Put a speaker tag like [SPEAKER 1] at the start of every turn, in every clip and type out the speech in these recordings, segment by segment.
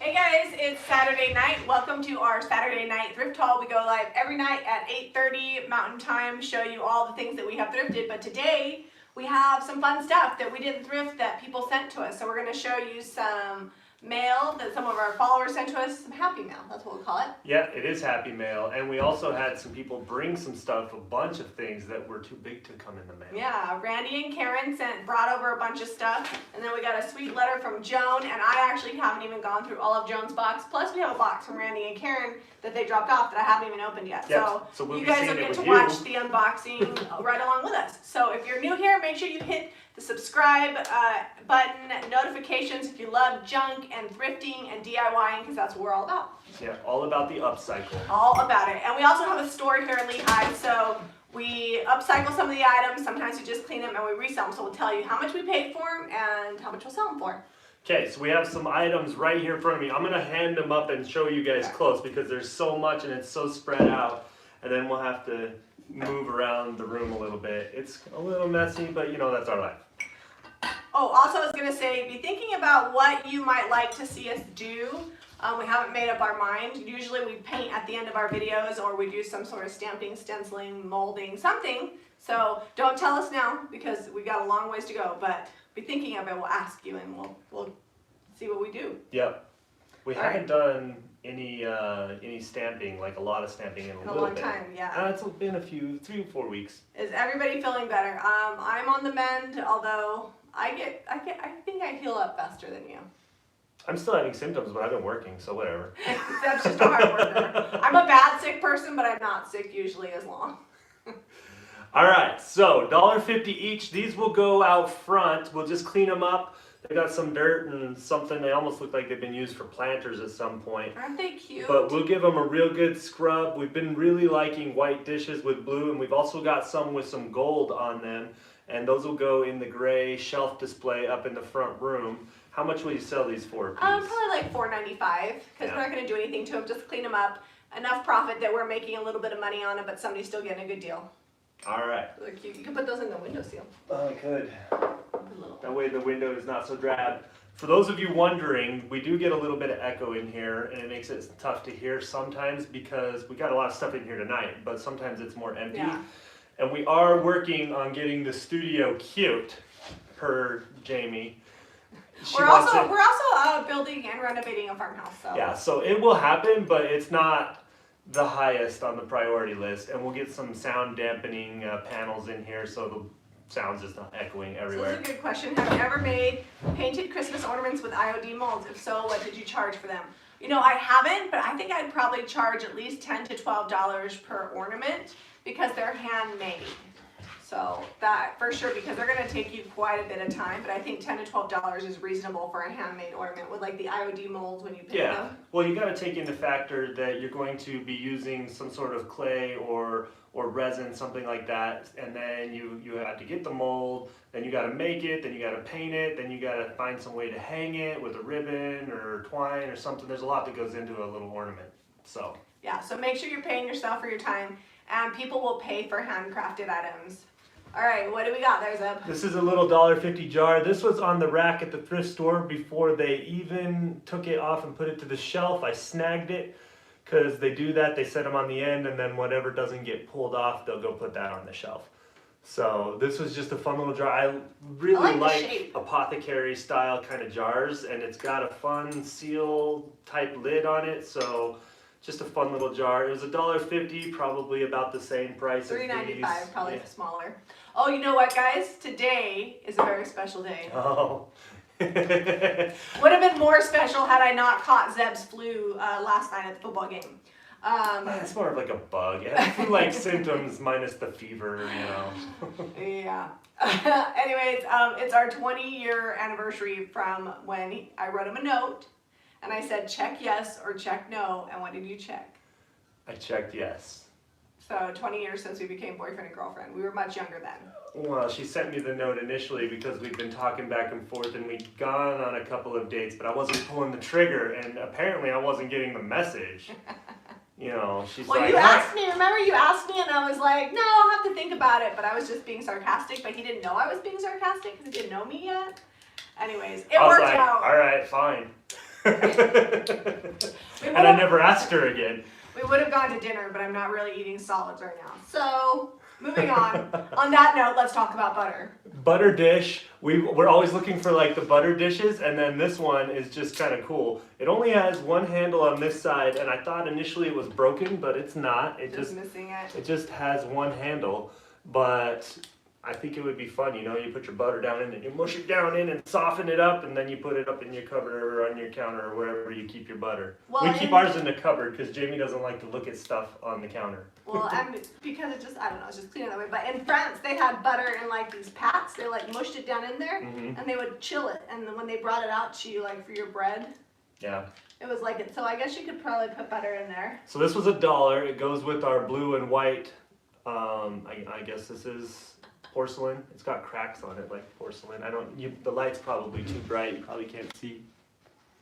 [SPEAKER 1] Hey guys, it's Saturday night. Welcome to our Saturday night thrift haul. We go live every night at 8:30 Mountain Time, show you all the things that we have thrifted. But today we have some fun stuff that we didn't thrift that people sent to us. So we're going to show you some mail that some of our followers sent to us, some happy mail, that's what we'll call it.
[SPEAKER 2] Yeah, it is happy mail, and we also had some people bring some stuff, a bunch of things that were too big to come in the mail.
[SPEAKER 1] Yeah, Randy and Karen brought over a bunch of stuff, and then we got a sweet letter from Joan, and I actually haven't even gone through all of Joan's box, plus we have a box from Randy and Karen that they dropped off that I haven't even opened yet.
[SPEAKER 2] Yep. So we'll
[SPEAKER 1] you guys will get to watch the unboxing right along with us. So if you're new here, make sure you hit the subscribe button, notifications if you love junk and thrifting and DIYing, because that's what we're all about.
[SPEAKER 2] Yeah, all about the upcycle.
[SPEAKER 1] All about it. And we also have a store here in Lehigh, so we upcycle some of the items. Sometimes we just clean them and we resell them. So we'll tell you how much we paid for them and how much we'll sell them for.
[SPEAKER 2] Okay, so we have some items right here in front of me. I'm going to hand them up and show you guys close because there's so much and it's so spread out. And then we'll have to move around the room a little bit. It's a little messy, but you know, that's our life.
[SPEAKER 1] Oh, also I was going to say, be thinking about what you might like to see us do. We haven't made up our mind. Usually we paint at the end of our videos, or we do some sort of stamping, stenciling, molding, something. So don't tell us now because we got a long ways to go, but be thinking of it. We'll ask you and we'll see what we do.
[SPEAKER 2] Yep. We haven't done any stamping, like a lot of stamping in a
[SPEAKER 1] long time, yeah.
[SPEAKER 2] It's been a few, 3 or 4 weeks.
[SPEAKER 1] Is everybody feeling better? I'm on the mend, although I think I heal up faster than you.
[SPEAKER 2] I'm still having symptoms, but I've been working, so whatever.
[SPEAKER 1] That's just a hard worker. I'm a bad sick person, but I'm not sick usually as long.
[SPEAKER 2] All right, so $1.50 each. These will go out front. We'll just clean them up. They got some dirt and something. They almost look like they've been used for planters at some point.
[SPEAKER 1] Aren't they cute?
[SPEAKER 2] But we'll give them a real good scrub. We've been really liking white dishes with blue, and we've also got some with some gold on them. And those will go in the gray shelf display up in the front room. How much will you sell these for a piece?
[SPEAKER 1] Probably like $4.95, because we're not going to do anything to them, just clean them up. Enough profit that we're making a little bit of money on them, but somebody's still getting a good deal.
[SPEAKER 2] All right.
[SPEAKER 1] They're cute. You can put those in the windowsill.
[SPEAKER 2] Oh, I could. That way the window is not so drab. For those of you wondering, we do get a little bit of echo in here, and it makes it tough to hear sometimes because we got a lot of stuff in here tonight, but sometimes it's more empty.
[SPEAKER 1] Yeah.
[SPEAKER 2] And we are working on getting the studio cute, per Jami.
[SPEAKER 1] We're also building and renovating a farmhouse. So.
[SPEAKER 2] Yeah, so it will happen, but it's not the highest on the priority list. And we'll get some sound dampening panels in here so the sound's just not echoing everywhere.
[SPEAKER 1] So this is a good question. Have you ever made painted Christmas ornaments with IOD molds? If so, what did you charge for them? You know, I haven't, but I think I'd probably charge at least $10 to $12 per ornament because they're handmade. So that for sure, because they're going to take you quite a bit of time, but I think $10 to $12 is reasonable for a handmade ornament with like the IOD molds when you paint them.
[SPEAKER 2] Well, you got to take into factor that you're going to be using some sort of clay or resin, something like that, and then you have to get the mold, then you got to make it, then you got to paint it, then you got to find some way to hang it with a ribbon or twine or something. There's a lot that goes into a little ornament. So
[SPEAKER 1] yeah, so make sure you're paying yourself for your time, and people will pay for handcrafted items. All right, what do we got there, Zeb?
[SPEAKER 2] This is a little $1.50 jar. This was on the rack at the thrift store before they even took it off and put it to the shelf. I snagged it because they do that. They set them on the end, and then whatever doesn't get pulled off, they'll go put that on the shelf. So this was just a fun little jar. I really like apothecary style kind of jars, and it's got a fun seal type lid on it. So just a fun little jar. It was $1.50, probably about the same price as these.
[SPEAKER 1] $3.95, probably smaller. Oh, you know what, guys? Today is a very special day.
[SPEAKER 2] Oh.
[SPEAKER 1] Would have been more special had I not caught Zeb's flu last night at the football game.
[SPEAKER 2] It's more of like a bug. It has flu-like symptoms minus the fever, you know.
[SPEAKER 1] Yeah. Anyways, it's our 20-year anniversary from when I wrote him a note, and I said check yes or check no, and what did you check?
[SPEAKER 2] I checked yes.
[SPEAKER 1] So 20 years since we became boyfriend and girlfriend. We were much younger then.
[SPEAKER 2] Well, she sent me the note initially because we'd been talking back and forth and we'd gone on a couple of dates, but I wasn't pulling the trigger, and apparently I wasn't getting the message. You know, she's like...
[SPEAKER 1] Well, you asked me, remember you asked me, and I was like, no, I'll have to think about it, but I was just being sarcastic, but he didn't know I was being sarcastic because he didn't know me yet. Anyways, it worked out.
[SPEAKER 2] All right, fine. And I never asked her again.
[SPEAKER 1] We would have gone to dinner, but I'm not really eating solids right now. So, moving on. On that note, let's talk about butter.
[SPEAKER 2] Butter dish. We're always looking for like the butter dishes, and then this one is just kind of cool. It only has one handle on this side, and I thought initially it was broken, but it's not. It just
[SPEAKER 1] missing it.
[SPEAKER 2] It just has one handle, but I think it would be fun, you know, you put your butter down in it, you mush it down in and soften it up, and then you put it up in your cupboard or on your counter or wherever you keep your butter.
[SPEAKER 1] Well,
[SPEAKER 2] we keep ours in the cupboard because Jamie doesn't like to look at stuff on the counter.
[SPEAKER 1] Well, and because it just, I don't know, it's just cleaner that way. But in France, they had butter in like these pats. They like mushed it down in there, and they would chill it. And then when they brought it out to you, like for your bread,
[SPEAKER 2] yeah,
[SPEAKER 1] it was like it. So I guess you could probably put butter in there.
[SPEAKER 2] So this was $1. It goes with our blue and white. I guess this is porcelain. It's got cracks on it like porcelain. The light's probably too bright. You probably can't see.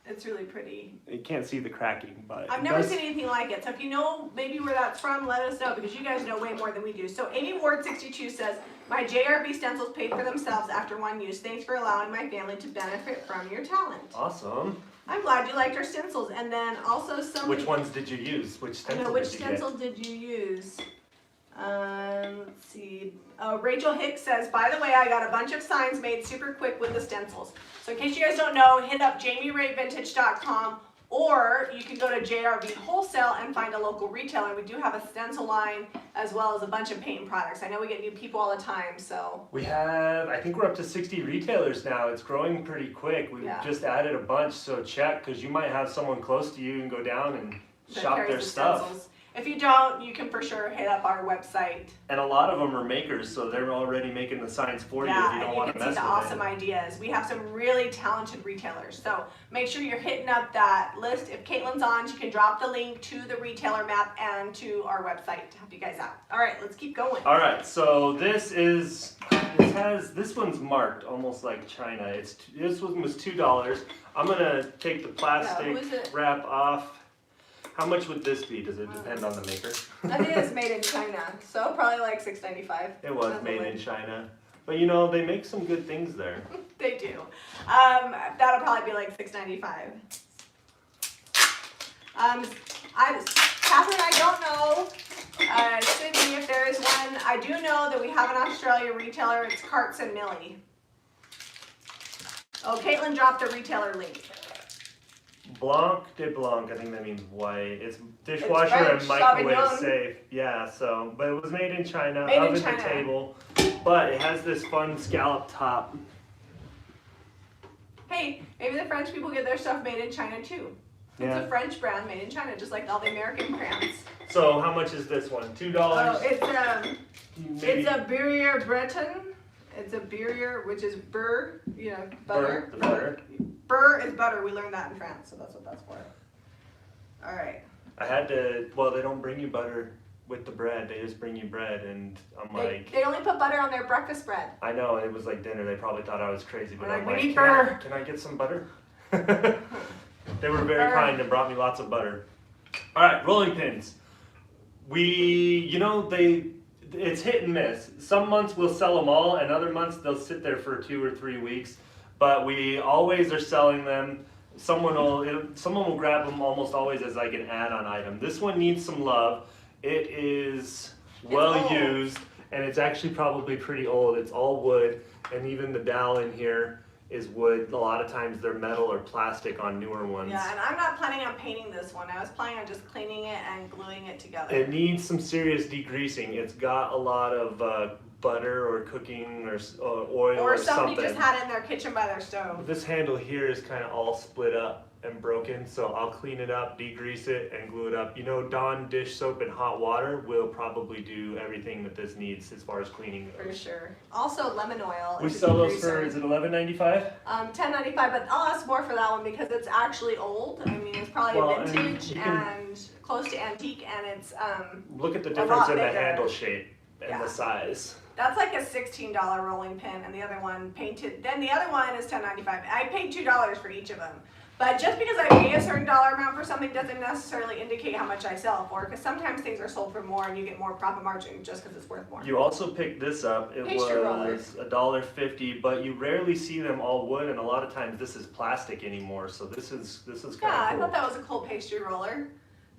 [SPEAKER 1] It's really pretty.
[SPEAKER 2] You can't see the cracking, but
[SPEAKER 1] I've never seen anything like it. So if you know maybe where that's from, let us know because you guys know way more than we do. So Amy Ward 62 says, my JRB stencils paid for themselves after one use. Thanks for allowing my family to benefit from your talent.
[SPEAKER 2] Awesome.
[SPEAKER 1] I'm glad you liked our stencils. And then also somebody...
[SPEAKER 2] Which ones did you use? Which stencil
[SPEAKER 1] which
[SPEAKER 2] did you
[SPEAKER 1] stencil did you use? Let's see. Rachel Hicks says, by the way, I got a bunch of signs made super quick with the stencils. So in case you guys don't know, hit up JamiRayVintage.com or you can go to JRV Wholesale and find a local retailer. We do have a stencil line as well as a bunch of paint products. I know we get new people all the time, so.
[SPEAKER 2] We have, I think we're up to 60 retailers now. It's growing pretty quick. We've just added a bunch, so check, because you might have someone close to you and go down and shop their stuff.
[SPEAKER 1] Stencils. If you don't, you can for sure hit up our website.
[SPEAKER 2] And a lot of them are makers, so they're already making the signs for you if you don't want to mess with it.
[SPEAKER 1] Yeah, and you can see the awesome ideas. We have some really talented retailers, so make sure you're hitting up that list. If Caitlin's on, she can drop the link to the retailer map and to our website to help you guys out. All right, let's keep going.
[SPEAKER 2] All right, so this one's marked almost like China. This one was $2. I'm gonna take the plastic wrap off. How much would this be? Does it depend on the maker?
[SPEAKER 1] I think it's made in China, so probably like $6.95.
[SPEAKER 2] It was made in China. But you know, they make some good things there.
[SPEAKER 1] They do. That'll probably be like $6.95. Catherine, I don't know. Sydney, if there is one. I do know that we have an Australia retailer. It's Carts and Millie. Oh, Caitlin dropped the retailer link.
[SPEAKER 2] Blanc de Blanc, I think that means white. It's dishwasher and microwave safe. Yeah, so, but it was made in China, oven to table, but it has this fun scallop top.
[SPEAKER 1] Hey, maybe the French people get their stuff made in China too. It's a French brand made in China, just like all the American brands.
[SPEAKER 2] So how much is this one? $2?
[SPEAKER 1] Oh, it's a Beurre Breton. It's a Beurre, which is beurre, you know, butter.
[SPEAKER 2] Butter.
[SPEAKER 1] Beurre is butter. We learned that in France, so that's what that's for. All right.
[SPEAKER 2] Well, they don't bring you butter with the bread. They just bring you bread, and I'm like...
[SPEAKER 1] They only put butter on their breakfast bread.
[SPEAKER 2] I know, it was like dinner. They probably thought I was crazy, but I'm like, can I get some butter? They were very kind and brought me lots of butter. All right, rolling pins. It's hit and miss. Some months we'll sell them all, and other months they'll sit there for 2 or 3 weeks. But we always are selling them. Someone will grab them almost always as like an add-on item. This one needs some love. It is well used, and it's actually probably pretty old. It's all wood, and even the dowel in here is wood. A lot of times they're metal or plastic on newer ones.
[SPEAKER 1] Yeah, and I'm not planning on painting this one. I was planning on just cleaning it and gluing it together.
[SPEAKER 2] It needs some serious degreasing. It's got a lot of butter or cooking or oil or something.
[SPEAKER 1] Or somebody just had it in their kitchen by their stove.
[SPEAKER 2] This handle here is kind of all split up and broken, so I'll clean it up, degrease it, and glue it up. You know, Dawn dish soap and hot water will probably do everything that this needs as far as cleaning goes.
[SPEAKER 1] For sure. Also lemon oil.
[SPEAKER 2] We sell those for, is it $11.95?
[SPEAKER 1] $10.95, but I'll ask more for that one because it's actually old. I mean, it's probably vintage and close to antique, and it's
[SPEAKER 2] look at the difference in the handle shape and the size.
[SPEAKER 1] That's like a $16 rolling pin, and the other one painted. Then the other one is $10.95. I paid $2 for each of them. But just because I pay a certain dollar amount for something doesn't necessarily indicate how much I sell it for, because sometimes things are sold for more and you get more profit margin just because it's worth more.
[SPEAKER 2] You also picked this up. It
[SPEAKER 1] Pastry rollers.
[SPEAKER 2] was $1.50, but you rarely see them all wood, and a lot of times this is plastic anymore. So this is kind of cool.
[SPEAKER 1] Yeah, I thought that was a cool pastry roller.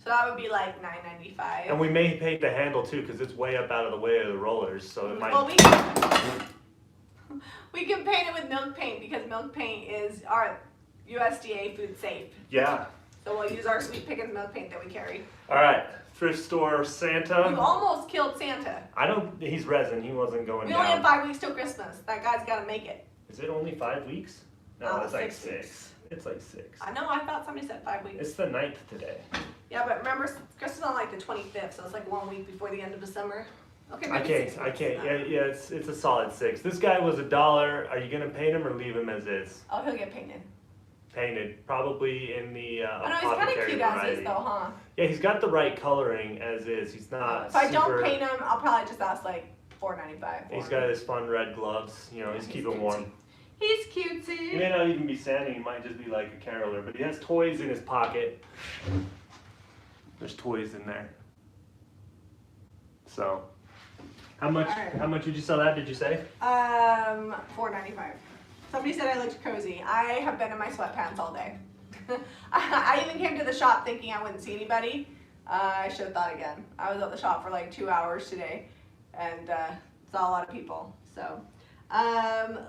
[SPEAKER 1] So that would be like $9.95.
[SPEAKER 2] And we may paint the handle too, because it's way up out of the way of the rollers, so it might.
[SPEAKER 1] Well, we can paint it with milk paint because milk paint is our USDA food safe.
[SPEAKER 2] Yeah.
[SPEAKER 1] So we'll use our Sweet Pickins milk paint that we carry.
[SPEAKER 2] All right, thrift store Santa.
[SPEAKER 1] You almost killed Santa.
[SPEAKER 2] I don't. He's resin. He wasn't going
[SPEAKER 1] We
[SPEAKER 2] down.
[SPEAKER 1] only have 5 weeks till Christmas. That guy's got to make it.
[SPEAKER 2] Is it only 5 weeks? No, it's like
[SPEAKER 1] 6
[SPEAKER 2] 6.
[SPEAKER 1] weeks.
[SPEAKER 2] It's like 6.
[SPEAKER 1] I know. I thought somebody said 5 weeks.
[SPEAKER 2] It's the 9th today.
[SPEAKER 1] Yeah, but remember, Christmas is on like the 25th, so it's like 1 week before the end of December. Okay,
[SPEAKER 2] I
[SPEAKER 1] maybe
[SPEAKER 2] can't.
[SPEAKER 1] 6
[SPEAKER 2] I
[SPEAKER 1] weeks.
[SPEAKER 2] can't. Yeah, it's a solid 6. This guy was $1. Are you gonna paint him or leave him as is?
[SPEAKER 1] Oh, he'll get painted.
[SPEAKER 2] Painted, probably in the
[SPEAKER 1] I know he's kind of
[SPEAKER 2] apothecary
[SPEAKER 1] cute as
[SPEAKER 2] variety.
[SPEAKER 1] is, though, huh?
[SPEAKER 2] Yeah, he's got the right coloring as is. He's not.
[SPEAKER 1] If I
[SPEAKER 2] super,
[SPEAKER 1] don't paint him, I'll probably just ask like $4.95.
[SPEAKER 2] He's got his fun red gloves. You know, he's keeping warm.
[SPEAKER 1] He's
[SPEAKER 2] He
[SPEAKER 1] cutesy.
[SPEAKER 2] may not even be Santa. He might just be like a caroler. But he has toys in his pocket. There's toys in there. So, how much?
[SPEAKER 1] Alright.
[SPEAKER 2] How much did you sell that? Did you say?
[SPEAKER 1] $4.95. Somebody said I looked cozy. I have been in my sweatpants all day. I even came to the shop thinking I wouldn't see anybody. I should have thought again. I was at the shop for like 2 hours today, and saw a lot of people. So,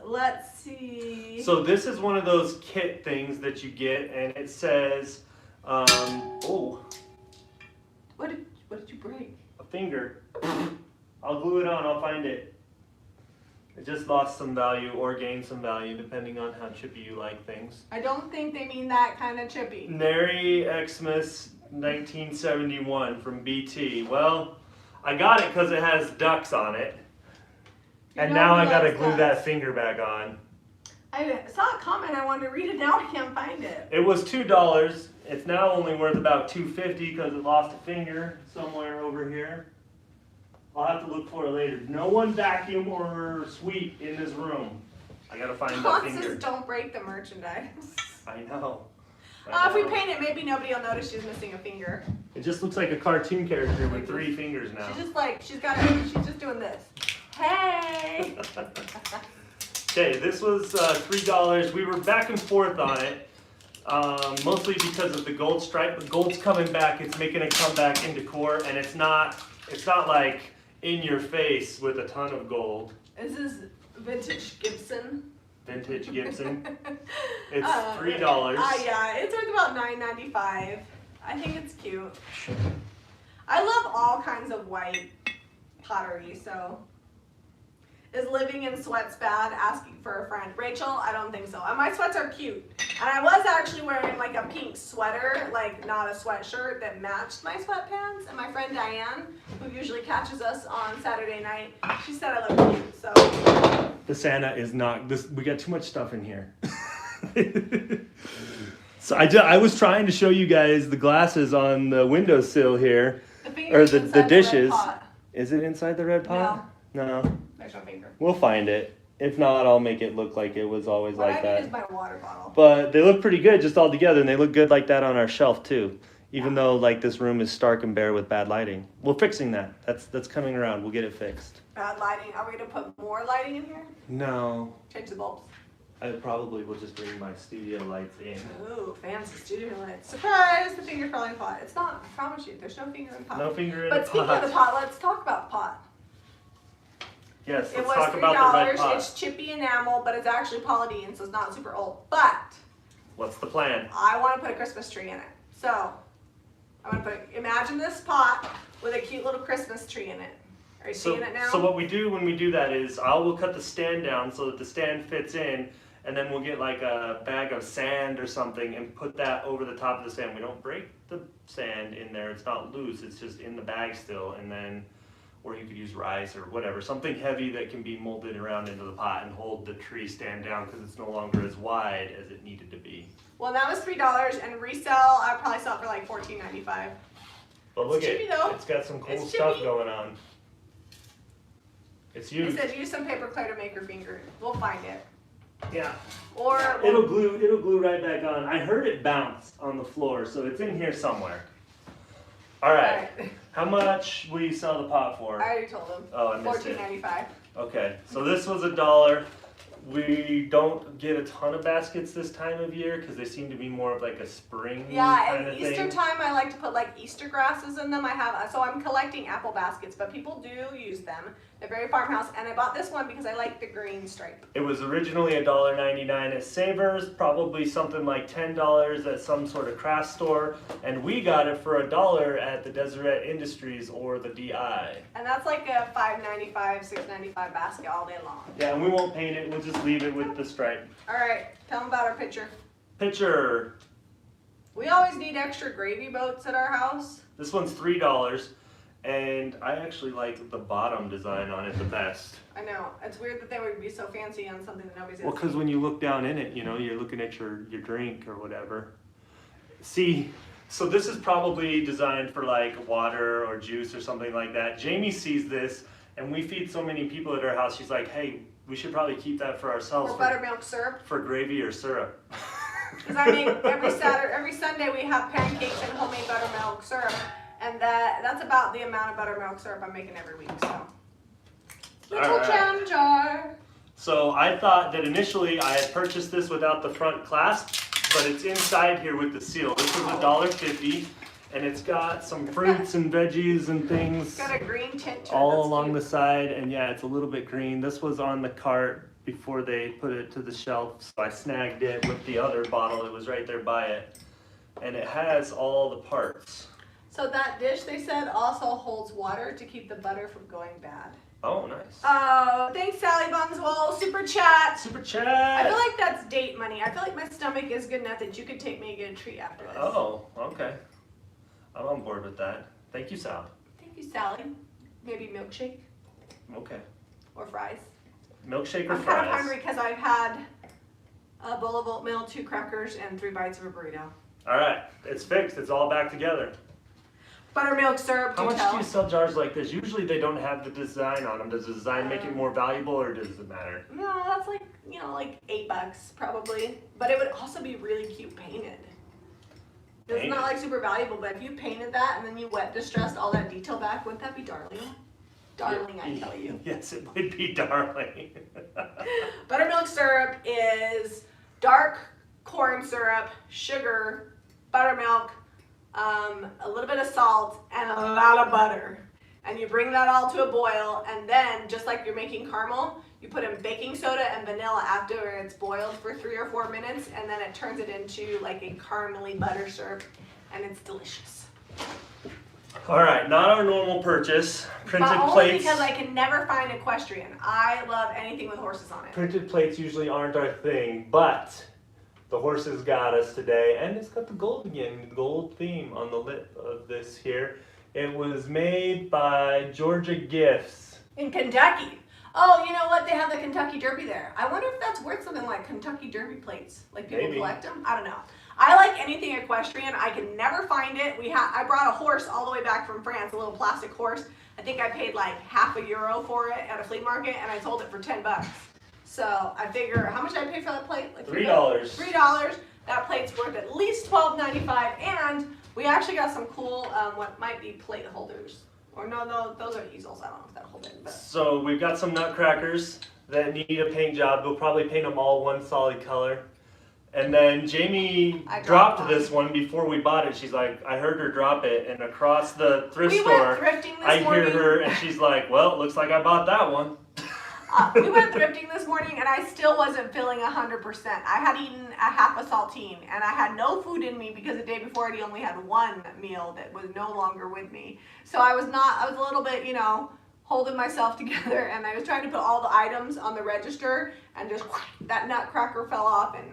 [SPEAKER 1] let's see.
[SPEAKER 2] So this is one of those kit things that you get, and it says, oh,
[SPEAKER 1] What did you break?
[SPEAKER 2] a finger. I'll glue it on. I'll find it. It just lost some value or gained some value, depending on how chippy you like things.
[SPEAKER 1] I don't think they mean that kind of chippy.
[SPEAKER 2] Merry Xmas 1971 from BT. Well, I got it because it has ducks on it.
[SPEAKER 1] You
[SPEAKER 2] And
[SPEAKER 1] know
[SPEAKER 2] now
[SPEAKER 1] he
[SPEAKER 2] I gotta
[SPEAKER 1] likes
[SPEAKER 2] glue
[SPEAKER 1] ducks.
[SPEAKER 2] that finger back on.
[SPEAKER 1] I saw a comment. I wanted to read it now. I can't find it.
[SPEAKER 2] It was $2. It's now only worth about $2.50 because it lost a finger somewhere over here. I'll have to look for it later. No one vacuum or sweep in this room. I gotta find that
[SPEAKER 1] Constance,
[SPEAKER 2] finger.
[SPEAKER 1] don't break the merchandise.
[SPEAKER 2] I know.
[SPEAKER 1] If we paint it, maybe nobody will notice she's missing a finger.
[SPEAKER 2] It just looks like a cartoon character with 3 fingers now.
[SPEAKER 1] She's just like, she's just doing this. Hey!
[SPEAKER 2] Okay, this was $3. We were back and forth on it, mostly because of the gold stripe. The gold's coming back. It's making a comeback in decor, and it's not like in your face with a ton of gold.
[SPEAKER 1] This is vintage Gibson.
[SPEAKER 2] Vintage Gibson. It's $3.
[SPEAKER 1] Yeah, it's worth about $9.95. I think it's cute. I love all kinds of white pottery, so. Is living in sweats bad? Asking for a friend. Rachel, I don't think so. And my sweats are cute. And I was actually wearing like a pink sweater, like not a sweatshirt, that matched my sweatpants. And my friend Diane, who usually catches us on Saturday night, she said I look cute, so.
[SPEAKER 2] The Santa is not this. We got too much stuff in here. So I was trying to show you guys the glasses on the windowsill here,
[SPEAKER 1] The
[SPEAKER 2] or
[SPEAKER 1] finger's
[SPEAKER 2] the
[SPEAKER 1] inside the red
[SPEAKER 2] dishes.
[SPEAKER 1] pot.
[SPEAKER 2] Is it inside the red pot? No.
[SPEAKER 1] There's no finger.
[SPEAKER 2] We'll find it. If not, I'll make it look like it was always
[SPEAKER 1] What
[SPEAKER 2] like
[SPEAKER 1] I need
[SPEAKER 2] that.
[SPEAKER 1] is my water bottle.
[SPEAKER 2] But they look pretty good just all together, and they look good like that on our shelf too. Even though like this room is stark and bare with bad lighting. We're fixing that. That's coming around. We'll get it fixed.
[SPEAKER 1] Bad lighting. Are we gonna put more lighting in here?
[SPEAKER 2] No.
[SPEAKER 1] Change the bulbs.
[SPEAKER 2] I probably will just bring my studio lights in.
[SPEAKER 1] Ooh, fancy studio lights. Surprise! The finger's probably in the pot. It's not. I promise you. There's no finger in the pot.
[SPEAKER 2] No finger in
[SPEAKER 1] But
[SPEAKER 2] the
[SPEAKER 1] speaking
[SPEAKER 2] pot.
[SPEAKER 1] of the pot, let's talk about pot.
[SPEAKER 2] Yes,
[SPEAKER 1] It
[SPEAKER 2] let's
[SPEAKER 1] was
[SPEAKER 2] talk about the red
[SPEAKER 1] $3.
[SPEAKER 2] pot.
[SPEAKER 1] It's chippy enamel, but it's actually Polydine, so it's not super old. But
[SPEAKER 2] What's the plan?
[SPEAKER 1] I want to put a Christmas tree in it. So I want to imagine this pot with a cute little Christmas tree in it. Are you seeing it now?
[SPEAKER 2] So what we do when we do that is we'll cut the stand down so that the stand fits in, and then we'll get like a bag of sand or something and put that over the top of the sand. We don't break the sand in there. It's not loose. It's just in the bag still, and then, or you could use rice or whatever, something heavy that can be molded around into the pot and hold the tree stand down because it's no longer as wide as it needed to be.
[SPEAKER 1] Well, that was $3, and resell, I'd probably sell it for like $14.95.
[SPEAKER 2] But look
[SPEAKER 1] It's chippy, though.
[SPEAKER 2] it's got some cool
[SPEAKER 1] It's
[SPEAKER 2] stuff
[SPEAKER 1] chippy.
[SPEAKER 2] going on. It's
[SPEAKER 1] It
[SPEAKER 2] used.
[SPEAKER 1] said use some paper clay to make your finger. We'll find it.
[SPEAKER 2] Yeah.
[SPEAKER 1] Or
[SPEAKER 2] It'll glue right back on. I heard it bounce on the floor, so it's in here somewhere. All right. How much will you sell the pot for?
[SPEAKER 1] I already told him.
[SPEAKER 2] Oh, I missed it.
[SPEAKER 1] $14.95.
[SPEAKER 2] Okay, so this was $1. We don't get a ton of baskets this time of year because they seem to be more of like a spring
[SPEAKER 1] Yeah,
[SPEAKER 2] kind
[SPEAKER 1] and
[SPEAKER 2] of
[SPEAKER 1] Easter
[SPEAKER 2] thing.
[SPEAKER 1] time I like to put like Easter grasses in them. So I'm collecting apple baskets, but people do use them. They're very farmhouse, and I bought this one because I like the green stripe.
[SPEAKER 2] It was originally $1.99 at Savers, probably something like $10 at some sort of craft store, and we got it for $1 at the Deseret Industries or the DI.
[SPEAKER 1] And that's like a $5.95, $6.95 basket all day long.
[SPEAKER 2] Yeah, and we won't paint it, we'll just leave it with the stripe.
[SPEAKER 1] All right, tell them about our picture.
[SPEAKER 2] Picture.
[SPEAKER 1] We always need extra gravy boats at our house.
[SPEAKER 2] This one's $3, and I actually like the bottom design on it the best.
[SPEAKER 1] I know, it's weird that they would be so fancy on something that nobody's
[SPEAKER 2] Well, because when you look down in it, you know, you're looking at your drink or whatever. See, so this is probably designed for like water or juice or something like that. Jami sees this, and we feed so many people at our house, she's like, hey, we should probably keep that for ourselves.
[SPEAKER 1] Or buttermilk syrup.
[SPEAKER 2] For gravy or syrup.
[SPEAKER 1] Because I make every Sunday we have pancakes and homemade buttermilk syrup, and that's about the amount of buttermilk syrup I'm making every week. So little
[SPEAKER 2] All right.
[SPEAKER 1] jam jar.
[SPEAKER 2] So I thought that initially I had purchased this without the front clasp, but it's inside here with the seal. This was $1.50, and it's got some fruits and veggies and things
[SPEAKER 1] It's got a green tint to it.
[SPEAKER 2] all
[SPEAKER 1] That's
[SPEAKER 2] along
[SPEAKER 1] cute.
[SPEAKER 2] the side, and yeah, it's a little bit green. This was on the cart before they put it to the shelf, so I snagged it with the other bottle. It was right there by it, and it has all the parts.
[SPEAKER 1] So that dish, they said, also holds water to keep the butter from going bad.
[SPEAKER 2] Oh, nice.
[SPEAKER 1] Oh, thanks, Sally Bunswell. Super chat.
[SPEAKER 2] Super
[SPEAKER 1] I
[SPEAKER 2] chat.
[SPEAKER 1] feel like that's date money. I feel like my stomach is good enough that you could take me and get a treat after this.
[SPEAKER 2] Oh, okay. I'm on board with that. Thank you, Sal.
[SPEAKER 1] Thank you, Sally. Maybe milkshake
[SPEAKER 2] Okay.
[SPEAKER 1] or fries.
[SPEAKER 2] Milkshake or
[SPEAKER 1] I'm kind of
[SPEAKER 2] fries?
[SPEAKER 1] hungry because I've had a bowl of oatmeal, 2 crackers, and 3 bites of a burrito.
[SPEAKER 2] All right, it's fixed. It's all back together.
[SPEAKER 1] Buttermilk syrup.
[SPEAKER 2] How
[SPEAKER 1] do
[SPEAKER 2] much
[SPEAKER 1] tell.
[SPEAKER 2] do you sell jars like this? Usually they don't have the design on them. Does the design make it more valuable, or does it matter?
[SPEAKER 1] No, that's like, like $8 probably. But it would also be really cute painted. It's
[SPEAKER 2] Painted?
[SPEAKER 1] not like super valuable, but if you painted that and then you wet distressed all that detail back, wouldn't that be darling? Darling, I tell you.
[SPEAKER 2] Yes, it would be, darling.
[SPEAKER 1] Buttermilk syrup is dark corn syrup, sugar, buttermilk, a little bit of salt, and a lot of butter. And you bring that all to a boil, and then, just like you're making caramel, you put in baking soda and vanilla after it's boiled for 3 or 4 minutes, and then it turns it into like a caramelly butter syrup, and it's delicious.
[SPEAKER 2] All right, not our normal purchase. Printed
[SPEAKER 1] But only
[SPEAKER 2] plates.
[SPEAKER 1] because I can never find equestrian. I love anything with horses on it.
[SPEAKER 2] Printed plates usually aren't our thing, but the horses got us today, and it's got the gold again, the gold theme on the lip of this here. It was made by Georgia Gifts.
[SPEAKER 1] In Kentucky. Oh, you know what? They have the Kentucky Derby there. I wonder if that's worth something like Kentucky Derby plates. Like people
[SPEAKER 2] Maybe.
[SPEAKER 1] collect them? I don't know. I like anything equestrian. I can never find it. I brought a horse all the way back from France, a little plastic horse. I think I paid like €0.50 for it at a flea market, and I sold it for $10. So I figure, how much did I pay for that plate? Like
[SPEAKER 2] $3.
[SPEAKER 1] $3. That plate's worth at least $12.95, and we actually got some cool, what might be plate holders. Or no, those are easels. I don't know if that'll hold it. But.
[SPEAKER 2] So we've got some nutcrackers that need a paint job. We'll probably paint them all one solid color. And then Jami
[SPEAKER 1] I
[SPEAKER 2] dropped
[SPEAKER 1] dropped
[SPEAKER 2] this one before we bought it. She's like, I heard her drop it, and across the thrift
[SPEAKER 1] We
[SPEAKER 2] store,
[SPEAKER 1] went thrifting this
[SPEAKER 2] I
[SPEAKER 1] morning.
[SPEAKER 2] hear her, and she's like, well, it looks like I bought that one.
[SPEAKER 1] We went thrifting this morning, and I still wasn't feeling 100%. I had eaten a half a saltine, and I had no food in me because the day before I only had one meal that was no longer with me. So I was a little bit, holding myself together, and I was trying to put all the items on the register, and just that nutcracker fell off. And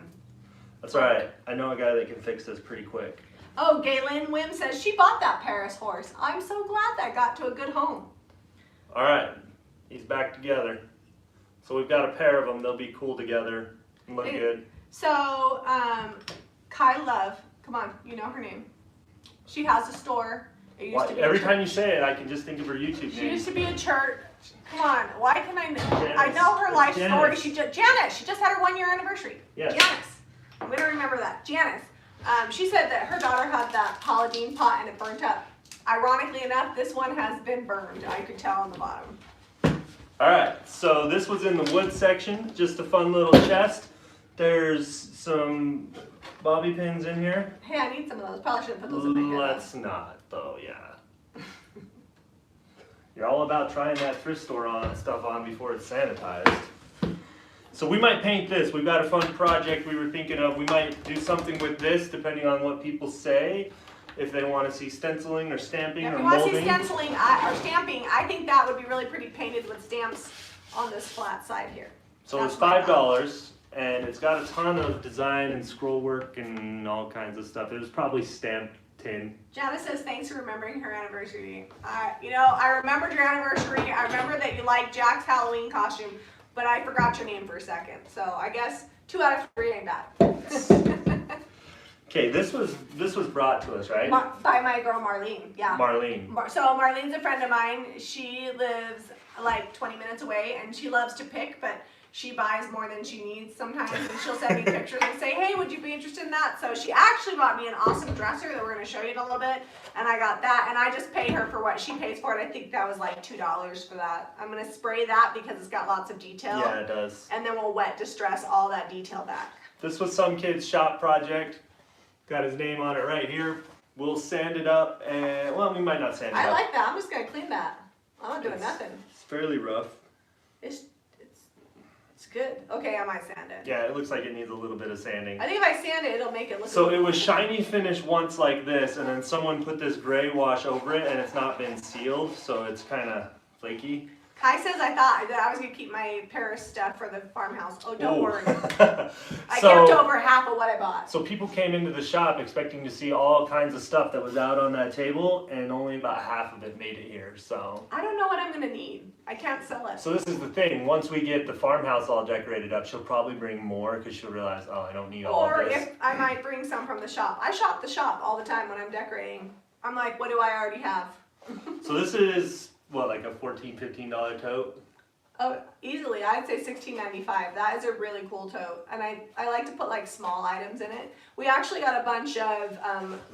[SPEAKER 2] That's all right. I know a guy that can fix this pretty quick.
[SPEAKER 1] oh, Galen Wim says she bought that Paris horse. I'm so glad that got to a good home.
[SPEAKER 2] All right, he's back together. So we've got a pair of them. They'll be cool together and look good.
[SPEAKER 1] So, Kai Love, come on, you know her name. She has a store It used to be
[SPEAKER 2] Every
[SPEAKER 1] a
[SPEAKER 2] time you
[SPEAKER 1] church.
[SPEAKER 2] say it, I can just think of her YouTube
[SPEAKER 1] She
[SPEAKER 2] name.
[SPEAKER 1] used to be a church. Come on, why can I
[SPEAKER 2] Janice.
[SPEAKER 1] know her life
[SPEAKER 2] Janice.
[SPEAKER 1] story. Janice, she just had her 1-year anniversary.
[SPEAKER 2] Yes.
[SPEAKER 1] Janice. I'm gonna remember that. Janice. She said that her daughter had that polythene pot and it burnt up. Ironically enough, this one has been burned. I could tell on the bottom.
[SPEAKER 2] Alright, so this was in the wood section, just a fun little chest. There's some bobby pins in here.
[SPEAKER 1] Hey, I need some of those. Probably should have put those in my hair.
[SPEAKER 2] Let's not, though, yeah. You're all about trying that thrift store stuff on before it's sanitized. So we might paint this. We've got a fun project we were thinking of. We might do something with this depending on what people say. If they want to see stenciling or stamping
[SPEAKER 1] If
[SPEAKER 2] or
[SPEAKER 1] you want to see
[SPEAKER 2] molding.
[SPEAKER 1] stenciling or stamping, I think that would be really pretty painted with stamps on this flat side here.
[SPEAKER 2] So
[SPEAKER 1] That's
[SPEAKER 2] it's
[SPEAKER 1] my
[SPEAKER 2] $5 and it's got a ton of design and scroll work and all kinds of stuff. It was probably stamped tin.
[SPEAKER 1] Jana says, thanks for remembering her anniversary. I remembered your anniversary. I remember that you liked Jack's Halloween costume, but I forgot your name for a second. So I guess 2 out of 3 ain't bad.
[SPEAKER 2] Okay, this was brought to us, right?
[SPEAKER 1] By my girl Marlene, yeah.
[SPEAKER 2] Marlene.
[SPEAKER 1] So Marlene's a friend of mine. She lives like 20 minutes away and she loves to pick, but she buys more than she needs sometimes, and she'll send me pictures and say, hey, would you be interested in that? So she actually bought me an awesome dresser that we're going to show you in a little bit, and I got that, and I just pay her for what she pays for it. I think that was like $2 for that. I'm going to spray that because it's got lots of detail.
[SPEAKER 2] Yeah, it does.
[SPEAKER 1] And then we'll wet distress all that detail back.
[SPEAKER 2] This was some kid's shop project. Got his name on it right here. We'll sand it up, and well, we might not sand it
[SPEAKER 1] I
[SPEAKER 2] up.
[SPEAKER 1] like that. I'm just going to clean that. I'm not doing nothing.
[SPEAKER 2] It's fairly rough.
[SPEAKER 1] It's good. Okay, I might sand it.
[SPEAKER 2] Yeah, it looks like it needs a little bit of sanding.
[SPEAKER 1] I think if I sand it, it'll make it look.
[SPEAKER 2] So it was shiny finish once like this, and then someone put this gray wash over it, and it's not been sealed, so it's kind of flaky.
[SPEAKER 1] Kai says I thought that I was going to keep my Paris stuff for the farmhouse. Oh, don't worry. I
[SPEAKER 2] So-
[SPEAKER 1] kept over half of what I bought.
[SPEAKER 2] So people came into the shop expecting to see all kinds of stuff that was out on that table, and only about half of it made it here, so.
[SPEAKER 1] I don't know what I'm going to need. I can't sell it.
[SPEAKER 2] So this is the thing, once we get the farmhouse all decorated up, she'll probably bring more, because she'll realize, oh, I don't need all
[SPEAKER 1] Or
[SPEAKER 2] of this.
[SPEAKER 1] if I might bring some from the shop. I shop the shop all the time when I'm decorating. I'm like, what do I already have?
[SPEAKER 2] So this is, what, like a $14, $15 tote?
[SPEAKER 1] Oh, easily. I'd say $16.95. That is a really cool tote. And I like to put like small items in it. We actually got a bunch of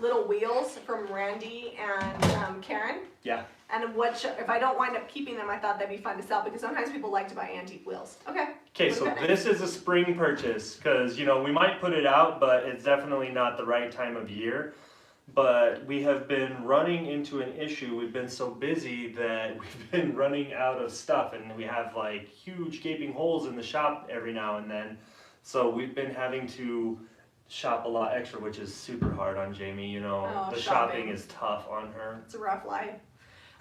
[SPEAKER 1] little wheels from Randy and Karen.
[SPEAKER 2] Yeah.
[SPEAKER 1] And if I don't wind up keeping them, I thought that'd be fun to sell because sometimes people like to buy antique wheels. Okay.
[SPEAKER 2] Okay,
[SPEAKER 1] What
[SPEAKER 2] so
[SPEAKER 1] about
[SPEAKER 2] this is a spring purchase, because, you know, we might put it out, but it's definitely not the right time of year. But we have been running into an issue. We've been so busy that we've been running out of stuff, and we have like huge gaping holes in the shop every now and then. So we've been having to shop a lot extra, which is super hard on Jamie. You know,
[SPEAKER 1] Oh,
[SPEAKER 2] the
[SPEAKER 1] shopping.
[SPEAKER 2] shopping is tough on her.
[SPEAKER 1] It's a rough life.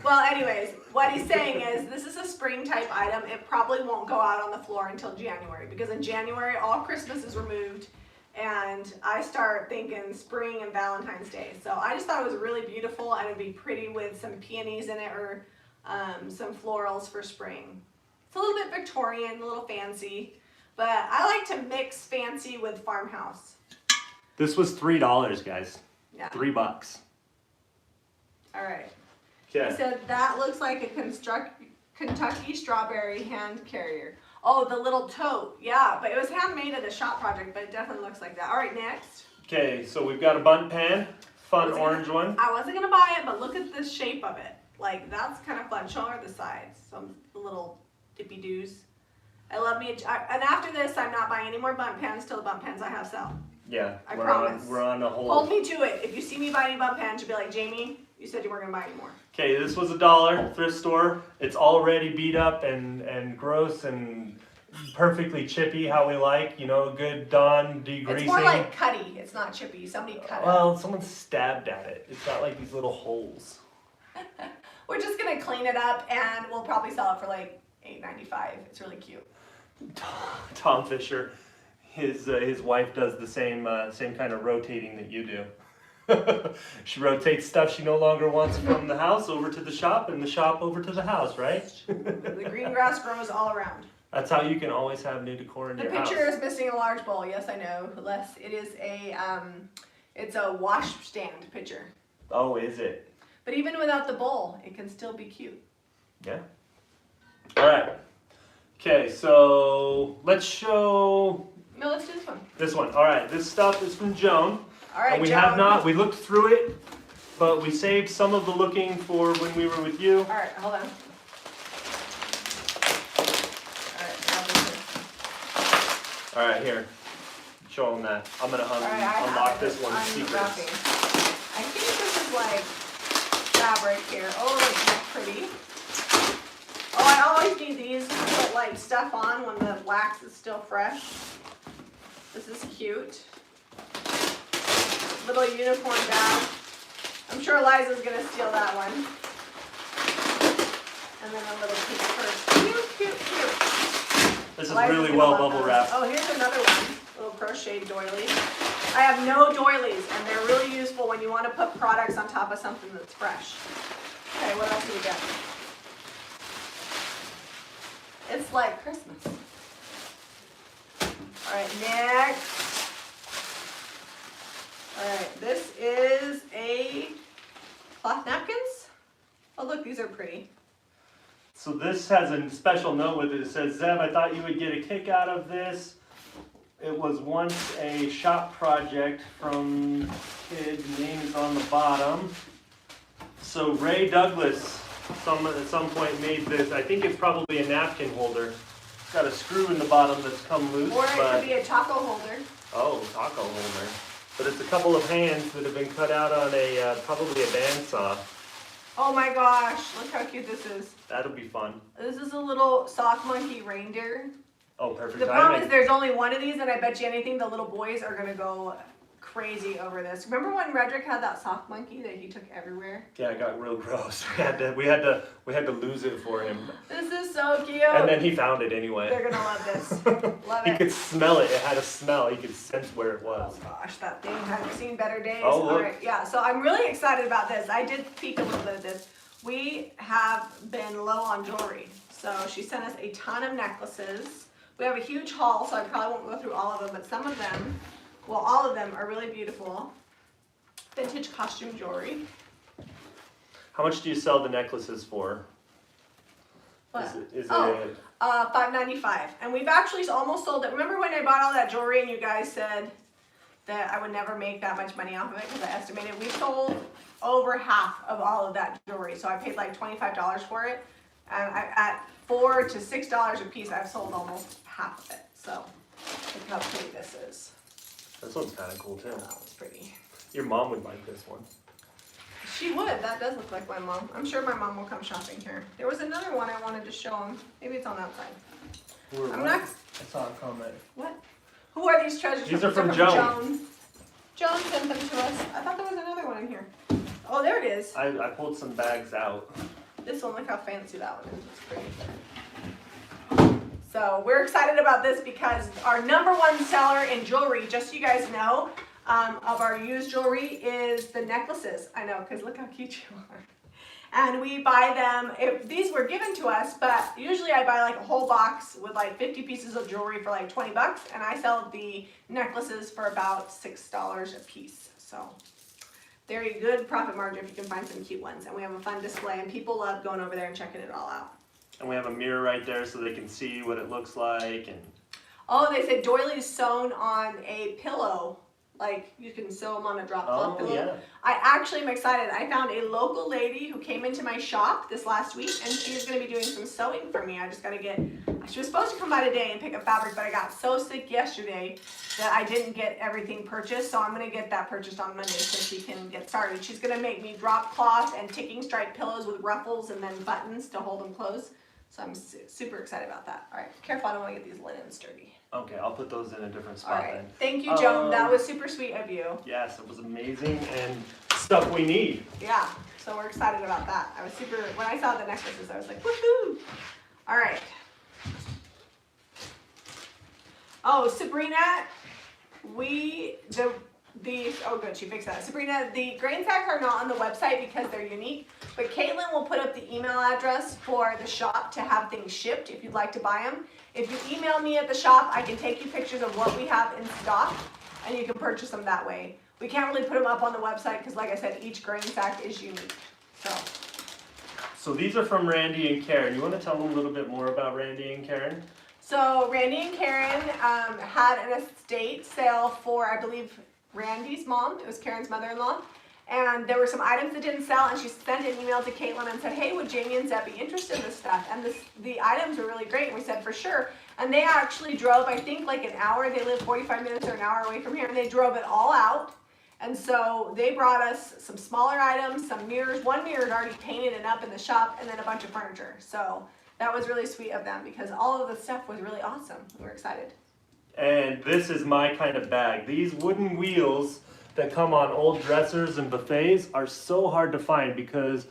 [SPEAKER 1] Well, anyways, what he's saying is this is a spring type item. It probably won't go out on the floor until January because in January all Christmas is removed and I start thinking spring and Valentine's Day. So I just thought it was really beautiful and it'd be pretty with some peonies in it or some florals for spring. It's a little bit Victorian, a little fancy, but I like to mix fancy with farmhouse.
[SPEAKER 2] This was $3, guys.
[SPEAKER 1] Yeah.
[SPEAKER 2] $3.
[SPEAKER 1] All right.
[SPEAKER 2] Okay.
[SPEAKER 1] He said that looks like a Kentucky strawberry hand carrier. Oh, the little tote. Yeah, but it was handmade at a shop project, but it definitely looks like that. All right, next.
[SPEAKER 2] Okay, so we've got a bunt pan, fun orange one.
[SPEAKER 1] I wasn't going to buy it, but look at the shape of it. Like, that's kind of fun. Show her the sides. Some little dippy-doos. I love me. And after this, I'm not buying any more bunt pans till the bunt pans I have sell.
[SPEAKER 2] Yeah,
[SPEAKER 1] I
[SPEAKER 2] we're
[SPEAKER 1] promise.
[SPEAKER 2] we're on a whole.
[SPEAKER 1] Hold me to it. If you see me buy any bunt pans, you'll be like, Jamie, you said you weren't going to buy any more.
[SPEAKER 2] Okay, this was $1 thrift store. It's already beat up and gross and perfectly chippy, how we like. You know, good Dawn degreasing.
[SPEAKER 1] It's more like cutty. It's not chippy. Somebody cut it.
[SPEAKER 2] Well, someone stabbed at it. It's got like these little holes.
[SPEAKER 1] We're just going to clean it up and we'll probably sell it for like $8.95. It's really cute.
[SPEAKER 2] Tom Fisher, his wife does the same kind of rotating that you do. She rotates stuff she no longer wants from the house over to the shop and the shop over to the house, right?
[SPEAKER 1] The green grass grows all around.
[SPEAKER 2] That's how you can always have new decor in
[SPEAKER 1] The
[SPEAKER 2] your house.
[SPEAKER 1] picture is missing a large bowl. Yes, I know. Les, it is it's a wash stand picture.
[SPEAKER 2] Oh, is it?
[SPEAKER 1] But even without the bowl, it can still be cute.
[SPEAKER 2] Yeah. All right. Okay, so let's show
[SPEAKER 1] No, let's do this one.
[SPEAKER 2] this one. All right, this stuff is from Joan.
[SPEAKER 1] All right,
[SPEAKER 2] And we
[SPEAKER 1] Joan.
[SPEAKER 2] have not, we looked through it, but we saved some of the looking for when we were with you.
[SPEAKER 1] All right, hold on. All right, now this is.
[SPEAKER 2] All right, here. Show them that. I'm going to
[SPEAKER 1] All right, I have
[SPEAKER 2] unlock
[SPEAKER 1] it.
[SPEAKER 2] this one.
[SPEAKER 1] Unwrapping.
[SPEAKER 2] Secrets.
[SPEAKER 1] I think this is like fabric here. Oh, it's pretty. Oh, I always need these to put like stuff on when the wax is still fresh. This is cute. Little unicorn bag. I'm sure Liza's gonna steal that one. And then a little pink purse. Cute, cute, cute.
[SPEAKER 2] This is
[SPEAKER 1] Liza's
[SPEAKER 2] really
[SPEAKER 1] gonna
[SPEAKER 2] well
[SPEAKER 1] love
[SPEAKER 2] bubble
[SPEAKER 1] those.
[SPEAKER 2] wrapped.
[SPEAKER 1] Oh, here's another one. Little crochet doily. I have no doilies, and they're really useful when you want to put products on top of something that's fresh. Okay, what else do we got? It's like Christmas. All right, next. All right, this is a cloth napkins. Oh, look, these are pretty.
[SPEAKER 2] So this has a special note with it. It says, Zeb, I thought you would get a kick out of this. It was once a shop project from kid. The name is on the bottom. So Ray Douglas at some point made this. I think it's probably a napkin holder. It's got a screw in the bottom that's come loose.
[SPEAKER 1] Or it could be a taco holder.
[SPEAKER 2] Oh, taco holder. But it's a couple of hands that have been cut out on a probably a bandsaw.
[SPEAKER 1] Oh my gosh, look how cute this is.
[SPEAKER 2] That'll be fun.
[SPEAKER 1] This is a little sock monkey reindeer.
[SPEAKER 2] Oh, perfect
[SPEAKER 1] The
[SPEAKER 2] timing.
[SPEAKER 1] problem is there's only one of these, and I bet you anything the little boys are gonna go crazy over this. Remember when Redrick had that sock monkey that he took everywhere?
[SPEAKER 2] Yeah, it got real gross. We had to lose it for him.
[SPEAKER 1] This is so cute.
[SPEAKER 2] And then he found it anyway.
[SPEAKER 1] They're gonna love this. Love
[SPEAKER 2] He
[SPEAKER 1] it.
[SPEAKER 2] could smell it. It had a smell. He could sense where it was.
[SPEAKER 1] Oh gosh, that thing has seen better days.
[SPEAKER 2] Oh,
[SPEAKER 1] All
[SPEAKER 2] look.
[SPEAKER 1] right, yeah. So I'm really excited about this. I did peek a little bit of this. We have been low on jewelry, so she sent us a ton of necklaces. We have a huge haul, so I probably won't go through all of them, but some of them, well, all of them are really beautiful. Vintage costume jewelry.
[SPEAKER 2] How much do you sell the necklaces for?
[SPEAKER 1] What?
[SPEAKER 2] Is
[SPEAKER 1] Oh.
[SPEAKER 2] it
[SPEAKER 1] $5.95, and we've actually almost sold it. Remember when I bought all that jewelry and you guys said that I would never make that much money off of it because I estimated we sold over half of all of that jewelry, so I paid like $25 for it, and at $4 to $6 a piece, I've sold almost half of it. So look how pretty this is.
[SPEAKER 2] This one's kind of cool too.
[SPEAKER 1] That was pretty.
[SPEAKER 2] Your mom would like this one.
[SPEAKER 1] She would. That does look like my mom. I'm sure my mom will come shopping here. There was another one I wanted to show him. Maybe it's on that side. I'm not.
[SPEAKER 2] I saw a comment.
[SPEAKER 1] What? Who are these treasures?
[SPEAKER 2] These are from
[SPEAKER 1] They're
[SPEAKER 2] Joan.
[SPEAKER 1] Joan sent them to us. I thought there was another one in here. Oh, there it is.
[SPEAKER 2] I pulled some bags out.
[SPEAKER 1] This one, look how fancy that one is. It's pretty. So we're excited about this because our #1 seller in jewelry, just so you guys know, of our used jewelry is the necklaces. I know, because look how cute you are. And we buy them, if these were given to us, but usually I buy like a whole box with like 50 pieces of jewelry for like 20 bucks, and I sell the necklaces for about $6 a piece. So very good profit margin if you can find some cute ones. And we have a fun display, and people love going over there and checking it all out.
[SPEAKER 2] And we have a mirror right there so they can see what it looks like. And
[SPEAKER 1] Oh, they said doilies sewn on a pillow. Like you can sew them on a drop cloth pillow.
[SPEAKER 2] yeah.
[SPEAKER 1] I actually am excited. I found a local lady who came into my shop this last week, and she's going to be doing some sewing for me. I just got to get, she was supposed to come by today and pick up fabric, but I got so sick yesterday that I didn't get everything purchased. So I'm going to get that purchased on Monday so she can get started. She's going to make me drop cloth and ticking stripe pillows with ruffles and then buttons to hold them closed. So I'm super excited about that. All right, careful, I don't want to get these linens dirty.
[SPEAKER 2] okay, I'll put those in a different
[SPEAKER 1] All
[SPEAKER 2] spot
[SPEAKER 1] right,
[SPEAKER 2] then.
[SPEAKER 1] thank you, Joan. That was super sweet of you.
[SPEAKER 2] Yes, it was amazing and stuff we need.
[SPEAKER 1] Yeah, so we're excited about that. I was super, when I saw the necklaces, I was like, woohoo! All right. Oh, Sabrina, oh good, she fixed that. Sabrina, the grain sacks are not on the website because they're unique, but Caitlin will put up the email address for the shop to have things shipped if you'd like to buy them. If you email me at the shop, I can take you pictures of what we have in stock, and you can purchase them that way. We can't really put them up on the website because, like I said, each grain sack is unique.
[SPEAKER 2] So these are from Randy and Karen. You want to tell them a little bit more about Randy and Karen?
[SPEAKER 1] So Randy and Karen had an estate sale for, I believe, Randy's mom. It was Karen's mother-in-law. And there were some items that didn't sell, and she sent an email to Caitlin and said, hey, would Jamie and Zeb be interested in this stuff? And the items were really great, and we said, for sure. And they actually drove, I think, like an hour. They live 45 minutes or an hour away from here, and they drove it all out. And so they brought us some smaller items, some mirrors. One mirror had already painted and up in the shop, and then a bunch of furniture. So that was really sweet of them because all of the stuff was really awesome. We were excited.
[SPEAKER 2] And this is my kind of bag. These wooden wheels that come on old dressers and buffets are so hard to find because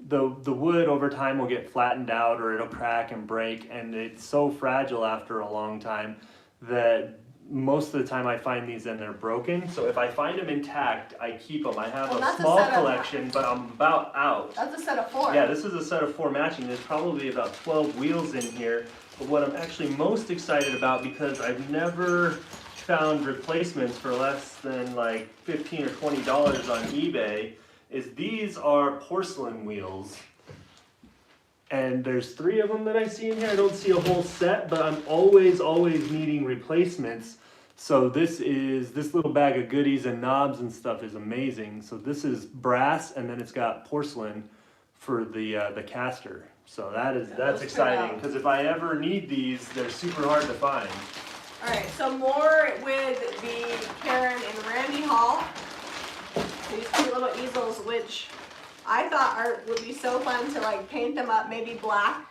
[SPEAKER 2] the wood over time will get flattened out or it'll crack and break, and it's so fragile after a long time that most of the time I find these and they're broken. So if I find them intact, I keep them. I have a small collection, but I'm about out.
[SPEAKER 1] That's a set of 4.
[SPEAKER 2] Yeah, this is a set of 4 matching. There's probably about 12 wheels in here. But what I'm actually most excited about, because I've never found replacements for less than like $15 or $20 on eBay, is these are porcelain wheels. And there's 3 of them that I see in here. I don't see a whole set, but I'm always needing replacements. So this little bag of goodies and knobs and stuff is amazing. So this is brass, and then it's got porcelain for the caster. So that's exciting, because if I ever need these, they're super hard to find.
[SPEAKER 1] All right, so more with the Karen and Randy haul. These cute little easels, which I thought would be so fun to like paint them up, maybe black,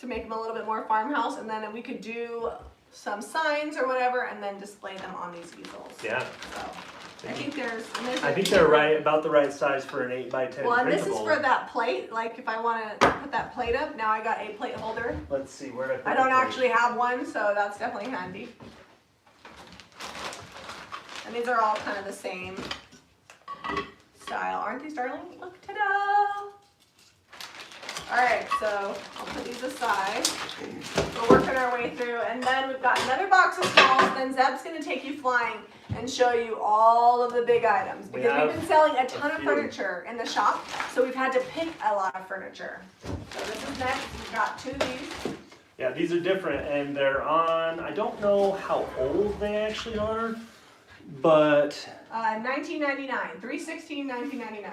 [SPEAKER 1] to make them a little bit more farmhouse, and then we could do some signs or whatever, and then display them on these easels.
[SPEAKER 2] Yeah.
[SPEAKER 1] So I think
[SPEAKER 2] I think they're about the right size for an 8x10
[SPEAKER 1] Well, and this
[SPEAKER 2] printable.
[SPEAKER 1] is for that plate. Like if I want to put that plate up, now I got a plate holder.
[SPEAKER 2] Let's see where I put
[SPEAKER 1] I don't
[SPEAKER 2] the plate.
[SPEAKER 1] actually have one, so that's definitely handy. And these are all kind of the same style, aren't these, darling? Look, ta-da! Alright, so I'll put these aside. We're working our way through, and then we've got another box of smalls, and then Zeb's going to take you flying and show you all of the big items. Because we've been selling a ton of furniture in the shop, so we've had to pick a lot of furniture. So this is next. We've got 2 of these.
[SPEAKER 2] Yeah, these are different, and they're on, I don't know how old they actually are, but...
[SPEAKER 1] 1999, 3/16/1999.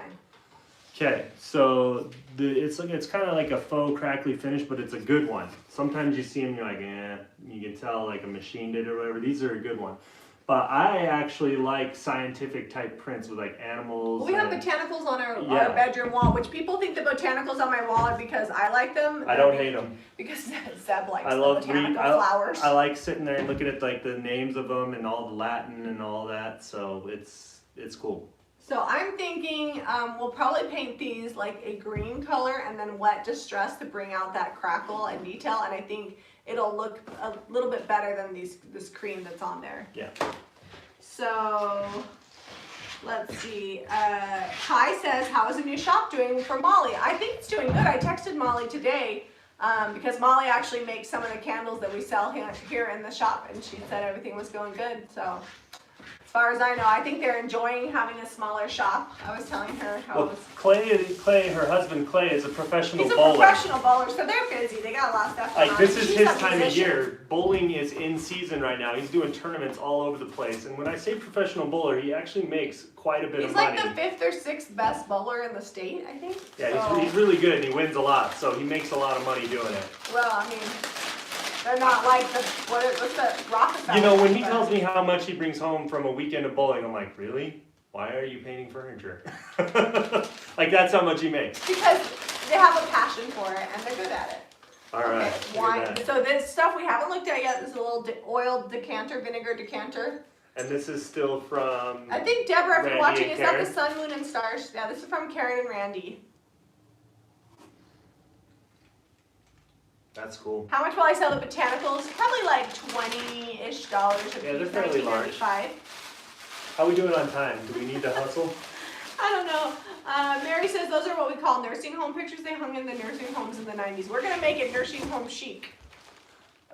[SPEAKER 2] Okay, so it's kind of like a faux crackly finish, but it's a good one. Sometimes you see them, you're like, you can tell like a machine did it or whatever. These are a good one. But I actually like scientific type prints with like animals.
[SPEAKER 1] Well, we have botanicals on our bedroom wall, which people think the botanicals on my wall are because I like them.
[SPEAKER 2] I don't hate them.
[SPEAKER 1] Because Zeb likes
[SPEAKER 2] I
[SPEAKER 1] the
[SPEAKER 2] love
[SPEAKER 1] botanical flowers.
[SPEAKER 2] I like sitting there and looking at like the names of them and all the Latin and all that. So it's cool.
[SPEAKER 1] So I'm thinking we'll probably paint these like a green color and then wet distress to bring out that crackle and detail, and I think it'll look a little bit better than this cream that's on there.
[SPEAKER 2] Yeah.
[SPEAKER 1] So let's see. Kai says, how is the new shop doing for Molly? I think it's doing good. I texted Molly today because Molly actually makes some of the candles that we sell here in the shop, and she said everything was going good. So as far as I know, I think they're enjoying having a smaller shop. I was telling her how it was.
[SPEAKER 2] Clay, her husband Clay, is a professional
[SPEAKER 1] He's a
[SPEAKER 2] bowler.
[SPEAKER 1] professional bowler, so they're busy. They got a lot of stuff going
[SPEAKER 2] Like
[SPEAKER 1] on.
[SPEAKER 2] this is
[SPEAKER 1] She's
[SPEAKER 2] his
[SPEAKER 1] a
[SPEAKER 2] time of
[SPEAKER 1] musician.
[SPEAKER 2] year. Bowling is in season right now. He's doing tournaments all over the place. And when I say professional bowler, he actually makes quite a bit of money.
[SPEAKER 1] He's like the 5th or 6th best bowler in the state, I think.
[SPEAKER 2] Yeah,
[SPEAKER 1] so,
[SPEAKER 2] he's really good and he wins a lot, so he makes a lot of money doing it.
[SPEAKER 1] Well, I mean, they're not like what's the Rockefeller.
[SPEAKER 2] You know, when he tells me how much he brings home from a weekend of bowling, I'm like, really? Why are you painting furniture? Like that's how much he makes.
[SPEAKER 1] Because they have a passion for it and they're good at it.
[SPEAKER 2] All right.
[SPEAKER 1] Okay, wine. So this stuff we haven't looked at yet. This is a little oiled decanter, vinegar decanter.
[SPEAKER 2] And this is still from.
[SPEAKER 1] I think Deborah, if you're
[SPEAKER 2] Randy
[SPEAKER 1] watching,
[SPEAKER 2] and
[SPEAKER 1] is that
[SPEAKER 2] Karen?
[SPEAKER 1] the sun, moon, and stars? Yeah, this is from Karen and Randy.
[SPEAKER 2] That's cool.
[SPEAKER 1] How much will I sell the botanicals? Probably like $20-ish a piece.
[SPEAKER 2] Yeah, they're fairly large.
[SPEAKER 1] $19.95.
[SPEAKER 2] How are we doing on time? Do we need to hustle?
[SPEAKER 1] I don't know. Mary says those are what we call nursing home pictures. They hung in the nursing homes in the 90s. We're going to make it nursing home chic.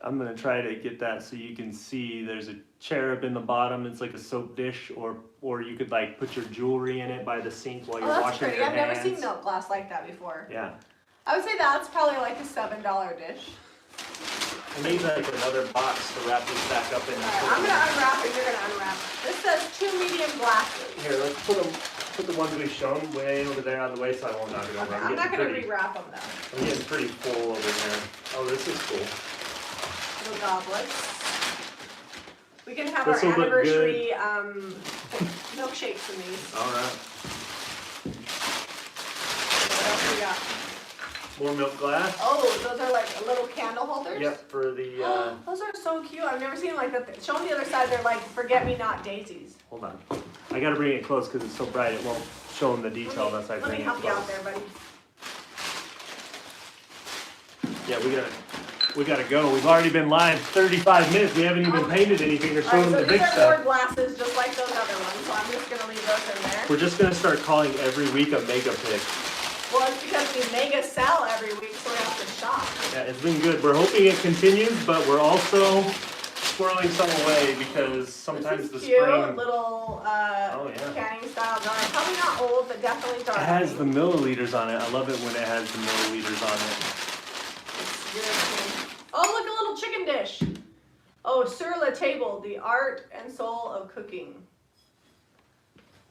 [SPEAKER 2] I'm gonna try to get that so you can see there's a cherub in the bottom. It's like a soap dish, or you could like put your jewelry in it by the sink while you're
[SPEAKER 1] that's
[SPEAKER 2] washing
[SPEAKER 1] pretty.
[SPEAKER 2] your
[SPEAKER 1] I've
[SPEAKER 2] hands.
[SPEAKER 1] never seen milk glass like that before.
[SPEAKER 2] Yeah.
[SPEAKER 1] I would say that's probably like a $7 dish.
[SPEAKER 2] I need like another box to wrap this back up in.
[SPEAKER 1] Alright, I'm gonna unwrap it, you're gonna unwrap it. This says 2 medium glasses.
[SPEAKER 2] Here, let's put the ones we've shown way over there out of the way so I won't knock it over.
[SPEAKER 1] Okay, I'm not gonna rewrap them though.
[SPEAKER 2] I'm getting pretty full over here. Oh, this is cool.
[SPEAKER 1] Little goblets. We can have
[SPEAKER 2] This'll
[SPEAKER 1] our
[SPEAKER 2] look
[SPEAKER 1] anniversary milkshakes in these.
[SPEAKER 2] Alright.
[SPEAKER 1] What else we got?
[SPEAKER 2] More milk glass.
[SPEAKER 1] Oh, those are like little candle holders?
[SPEAKER 2] Yep, for the
[SPEAKER 1] Those are so cute. I've never seen them like that. Show them the other side. They're like forget-me-not daisies.
[SPEAKER 2] hold on. I gotta bring it close because it's so bright it won't show them the detail unless I
[SPEAKER 1] Let me
[SPEAKER 2] bring it
[SPEAKER 1] help you
[SPEAKER 2] close.
[SPEAKER 1] out there, buddy.
[SPEAKER 2] Yeah, we gotta go. We've already been live 35 minutes. We haven't even painted anything or shown them
[SPEAKER 1] Alright,
[SPEAKER 2] the
[SPEAKER 1] so
[SPEAKER 2] big
[SPEAKER 1] these are more
[SPEAKER 2] stuff.
[SPEAKER 1] glasses just like those other ones, so I'm just gonna leave those in there.
[SPEAKER 2] We're just gonna start calling every week a mega pick.
[SPEAKER 1] Well, it's because we mega sell every week, so we have to shop.
[SPEAKER 2] Yeah, it's been good. We're hoping it continues, but we're also squirreling some away because sometimes the
[SPEAKER 1] This is cute,
[SPEAKER 2] spring
[SPEAKER 1] little
[SPEAKER 2] yeah.
[SPEAKER 1] canning style jar. Probably not old, but definitely dark.
[SPEAKER 2] it has the milliliters on it. I love it when it has the milliliters on it.
[SPEAKER 1] It's really cute. Oh, look, a little chicken dish. Oh, sur la table, the art and soul of cooking.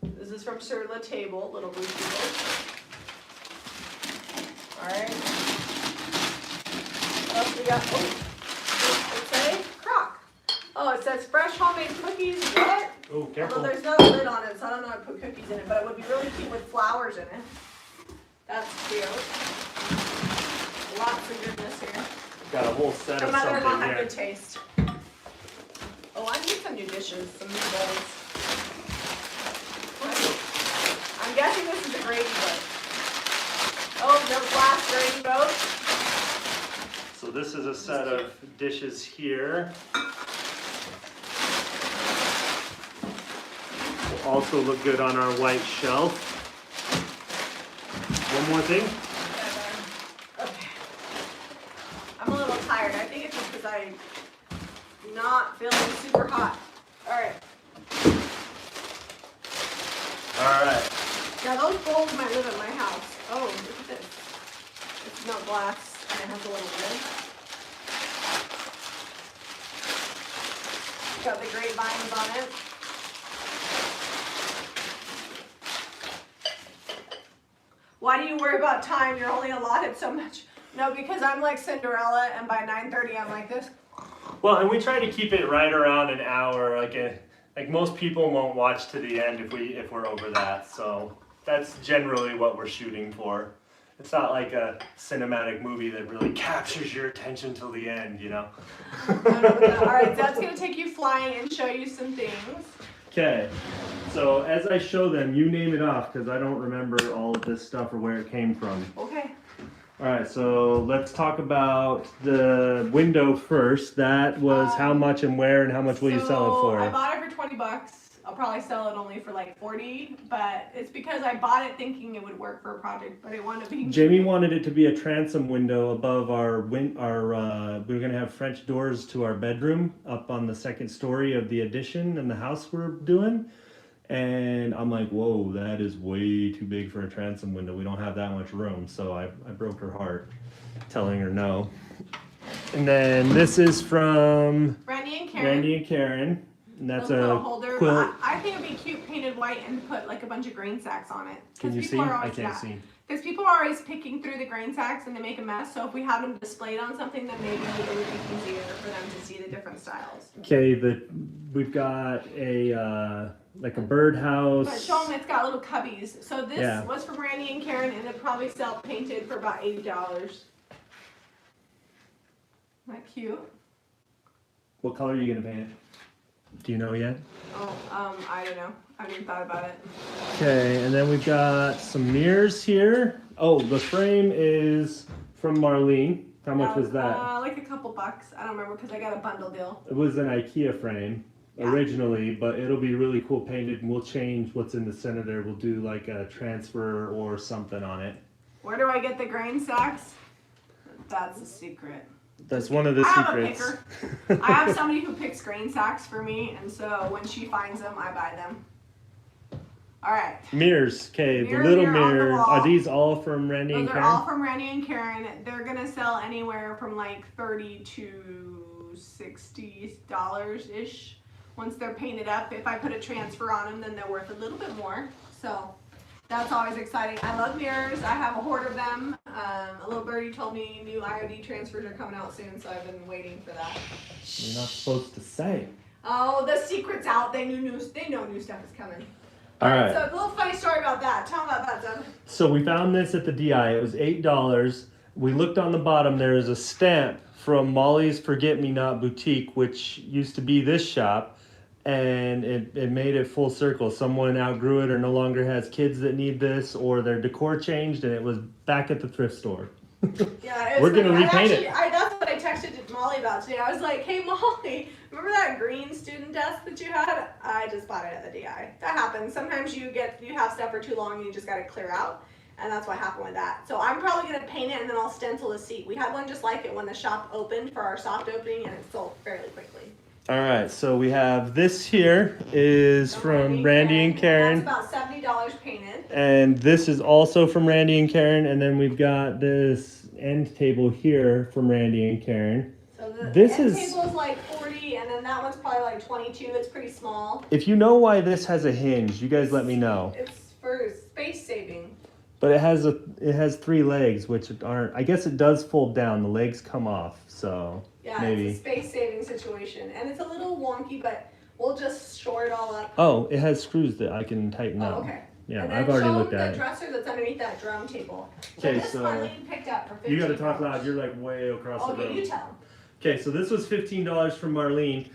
[SPEAKER 1] This is from Sur la Table, little blue people. Alright. What else we got? Oh, what's it say? Crock. Oh, it says fresh homemade cookies. What?
[SPEAKER 2] Oh, careful.
[SPEAKER 1] Although there's no lid on it, so I don't know how to put cookies in it, but it would be really cute with flowers in it. That's cute. Lots of goodness here.
[SPEAKER 2] Got a whole set
[SPEAKER 1] My
[SPEAKER 2] of
[SPEAKER 1] mother-in-law
[SPEAKER 2] something
[SPEAKER 1] had
[SPEAKER 2] here.
[SPEAKER 1] good taste. Oh, I need some new dishes, some new bowls. I'm guessing this is a gravy boat. Oh, no glass gravy boat.
[SPEAKER 2] So this is a set of dishes here. Will also look good on our white shelf. One more thing.
[SPEAKER 1] Okay. I'm a little tired. I think it's just because I'm not feeling super hot. Alright.
[SPEAKER 2] Alright.
[SPEAKER 1] Now those bowls might live at my house. Oh, look at this. It's not glass and it has a little lid. Got the grapevines on it. Why do you worry about time? You're only allotted so much. No, because I'm like Cinderella and by 9:30 I'm like this.
[SPEAKER 2] Well, and we try to keep it right around an hour. Like most people won't watch to the end if we're over that. So that's generally what we're shooting for. It's not like a cinematic movie that really captures your attention till the end, you know?
[SPEAKER 1] Alright, so that's going to take you flying and show you some things.
[SPEAKER 2] Okay, so as I show them, you name it off because I don't remember all of this stuff or where it came from.
[SPEAKER 1] Okay.
[SPEAKER 2] Alright, so let's talk about the window first. That was how much and where and how much will you sell it for?
[SPEAKER 1] I bought it for 20 bucks. I'll probably sell it only for like 40, but it's because I bought it thinking it would work for a project, but it wound up being
[SPEAKER 2] Jami wanted it to be a transom window above our we were going to have French doors to our bedroom up on the second story of the addition and the house we're doing. And I'm like, whoa, that is way too big for a transom window. We don't have that much room. So I broke her heart telling her no. And then this is from
[SPEAKER 1] Randy and Karen.
[SPEAKER 2] Randy and Karen. And that's
[SPEAKER 1] Little
[SPEAKER 2] a
[SPEAKER 1] holder.
[SPEAKER 2] quilt.
[SPEAKER 1] I think it'd be cute painted white and put like a bunch of grain sacks on it.
[SPEAKER 2] Can you see? I can't see.
[SPEAKER 1] Because people are always picking through the grain sacks and they make a mess. So if we have them displayed on something, then maybe it would be easier for them to see the different styles.
[SPEAKER 2] Okay, we've got a like a birdhouse.
[SPEAKER 1] But show them it's got little cubbies. So this was from Randy and Karen and it'd probably sell painted for about $80. Isn't that cute?
[SPEAKER 2] What color are you gonna paint it? Do you know yet?
[SPEAKER 1] Oh, I don't know. I haven't even thought about it.
[SPEAKER 2] Okay, and then we've got some mirrors here. Oh, the frame is from Marlene. How much was that?
[SPEAKER 1] Like a couple bucks. I don't remember because I got a bundle deal.
[SPEAKER 2] It was an IKEA frame originally, but it'll be really cool painted, and we'll change what's in the center there. We'll do like a transfer or something on it.
[SPEAKER 1] Where do I get the grain sacks? That's a secret.
[SPEAKER 2] That's one of the
[SPEAKER 1] I have
[SPEAKER 2] secrets.
[SPEAKER 1] a picker. I have somebody who picks grain sacks for me, and so when she finds them, I buy them. All right.
[SPEAKER 2] Mirrors, okay, the
[SPEAKER 1] Mirror,
[SPEAKER 2] little
[SPEAKER 1] mirror on the
[SPEAKER 2] mirror.
[SPEAKER 1] wall.
[SPEAKER 2] Are these all from Randy
[SPEAKER 1] Those
[SPEAKER 2] and
[SPEAKER 1] are
[SPEAKER 2] Karen?
[SPEAKER 1] all from Randy and Karen. They're gonna sell anywhere from like $30 to $60 ish. Once they're painted up, if I put a transfer on them, then they're worth a little bit more. So that's always exciting. I love mirrors. I have a hoard of them. A little birdie told me new IOD transfers are coming out soon, so I've been waiting for that.
[SPEAKER 2] You're not supposed to say.
[SPEAKER 1] Oh, the secret's out. They know new stuff is coming.
[SPEAKER 2] All right.
[SPEAKER 1] So a little funny story about that. Tell them about that, Doug.
[SPEAKER 2] So we found this at the DI. It was $8. We looked on the bottom. There is a stamp from Molly's Forget Me Not Boutique, which used to be this shop, and it made it full circle. Someone outgrew it or no longer has kids that need this, or their decor changed, and it was back at the thrift store.
[SPEAKER 1] Yeah,
[SPEAKER 2] We're gonna repaint it.
[SPEAKER 1] That's what I texted Molly about today. I was like, "Hey Molly, remember that green student desk that you had? I just bought it at the DI. That happens. Sometimes you have stuff for too long and you just got to clear out, and that's what happened with that. So I'm probably gonna paint it and then I'll stencil the seat. We had one just like it when the shop opened for our soft opening, and it sold fairly quickly.
[SPEAKER 2] All right, so we have this here is from Randy and Karen.
[SPEAKER 1] That's about $70 painted.
[SPEAKER 2] And this is also from Randy and Karen. And then we've got this end table here from Randy and Karen.
[SPEAKER 1] So the
[SPEAKER 2] This
[SPEAKER 1] end
[SPEAKER 2] is-
[SPEAKER 1] table is like 40, and then that one's probably like 22. It's pretty small.
[SPEAKER 2] If you know why this has a hinge, you guys let me know.
[SPEAKER 1] It's for space saving.
[SPEAKER 2] But it has 3 legs, which aren't. I guess it does fold down. The legs come off, so
[SPEAKER 1] Yeah,
[SPEAKER 2] maybe.
[SPEAKER 1] it's a space saving situation, and it's a little wonky, but we'll just shore it all up.
[SPEAKER 2] Oh, it has screws that I can tighten
[SPEAKER 1] Oh,
[SPEAKER 2] up.
[SPEAKER 1] okay.
[SPEAKER 2] Yeah,
[SPEAKER 1] And then
[SPEAKER 2] I've already
[SPEAKER 1] show
[SPEAKER 2] looked
[SPEAKER 1] them
[SPEAKER 2] at
[SPEAKER 1] the
[SPEAKER 2] it.
[SPEAKER 1] dresser that's underneath that drum table.
[SPEAKER 2] Okay,
[SPEAKER 1] this
[SPEAKER 2] so
[SPEAKER 1] Marlene picked up for $15.
[SPEAKER 2] You got to talk loud. You're like way across the
[SPEAKER 1] Okay,
[SPEAKER 2] room.
[SPEAKER 1] you tell them.
[SPEAKER 2] Okay, so this was $15 from Marlene,